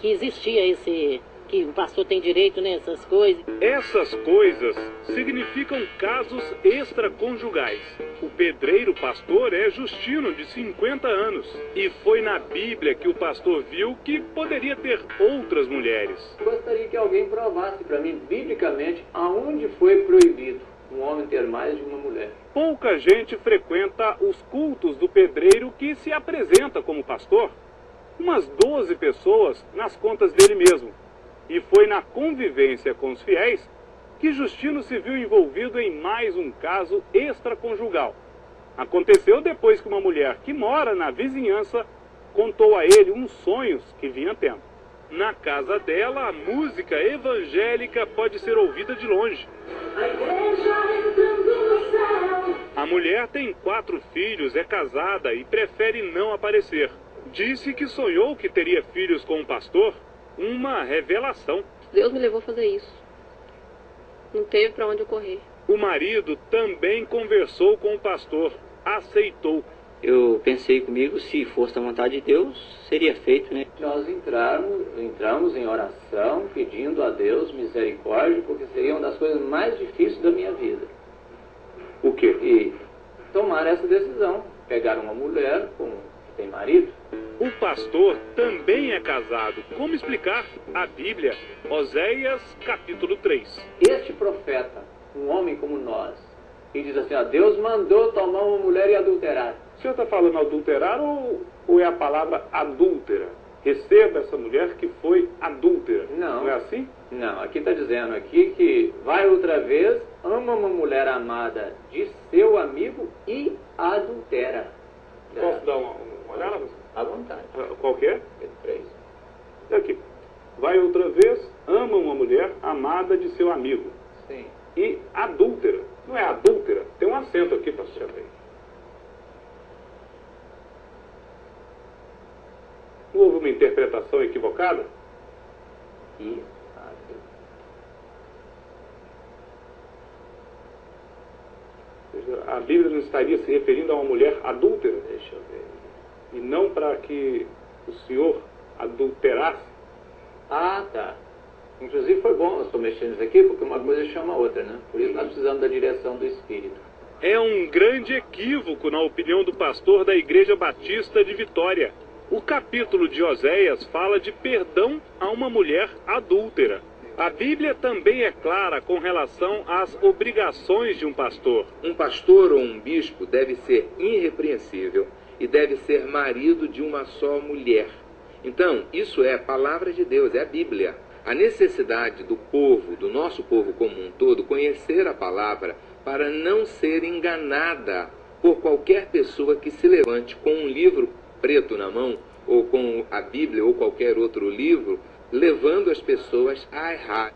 existia que o pastor tem direito nessas coisas.
Essas coisas significam casos extraconjugais. O pedreiro pastor é Justino, de 50 anos. E foi na Bíblia que o pastor viu que poderia ter outras mulheres.
Gostaria que alguém provasse para mim, biblicamente, aonde foi proibido um homem ter mais de uma mulher.
Pouca gente frequenta os cultos do pedreiro que se apresenta como pastor. Umas 12 pessoas nas contas dele mesmo. E foi na convivência com os fiéis que Justino se viu envolvido em mais um caso extraconjugal. Aconteceu depois que uma mulher que mora na vizinhança contou a ele uns sonhos que vinha tendo. Na casa dela, a música evangélica pode ser ouvida de longe. A mulher tem 4 filhos, é casada e prefere não aparecer. Disse que sonhou que teria filhos com um pastor. Uma revelação.
Deus me levou a fazer isso. Não teve para onde eu correr.
O marido também conversou com o pastor. Aceitou.
eu pensei comigo, se fosse a vontade de Deus, seria feito, né?
Nós entramos em oração, pedindo a Deus misericórdia, porque seria uma das coisas mais difíceis da minha vida.
O quê?
E tomar essa decisão, pegar uma mulher que tem marido.
O pastor também é casado. Como explicar? A Bíblia, Oséias, capítulo 3.
Este profeta, um homem como nós, e diz assim, ó, Deus mandou tomar uma mulher e adulterar.
O senhor está falando adulterar ou é a palavra adúltera? Receba essa mulher que foi adúltera.
Não.
Não é assim?
Não, aqui está dizendo aqui que vai outra vez, ama uma mulher amada de seu amigo e adultera.
Posso dar uma olhada?
À vontade.
Qual que é?
Pedro 3.
Aqui. Vai outra vez, ama uma mulher amada de seu amigo.
Sim.
E adúltera. Não é adúltera? Tem um acento aqui, pastor. Não houve uma interpretação equivocada?
E
A Bíblia não estaria se referindo a uma mulher adúltera?
deixa eu ver.
E não para que o senhor adulterasse?
Ah, tá. Inclusive foi bom eu estou mexendo isso aqui, porque uma coisa chama a outra, né? Por isso nós precisamos da direção do Espírito.
É um grande equívoco, na opinião do pastor da Igreja Batista de Vitória. O capítulo de Oséias fala de perdão a uma mulher adúltera. A Bíblia também é clara com relação às obrigações de um pastor.
Um pastor ou um bispo deve ser irrepreensível e deve ser marido de uma só mulher. Então, isso é a palavra de Deus, é a Bíblia. A necessidade do povo, do nosso povo como um todo, conhecer a palavra para não ser enganada por qualquer pessoa que se levante com um livro preto na mão, ou com a Bíblia ou qualquer outro livro, levando as pessoas a errar.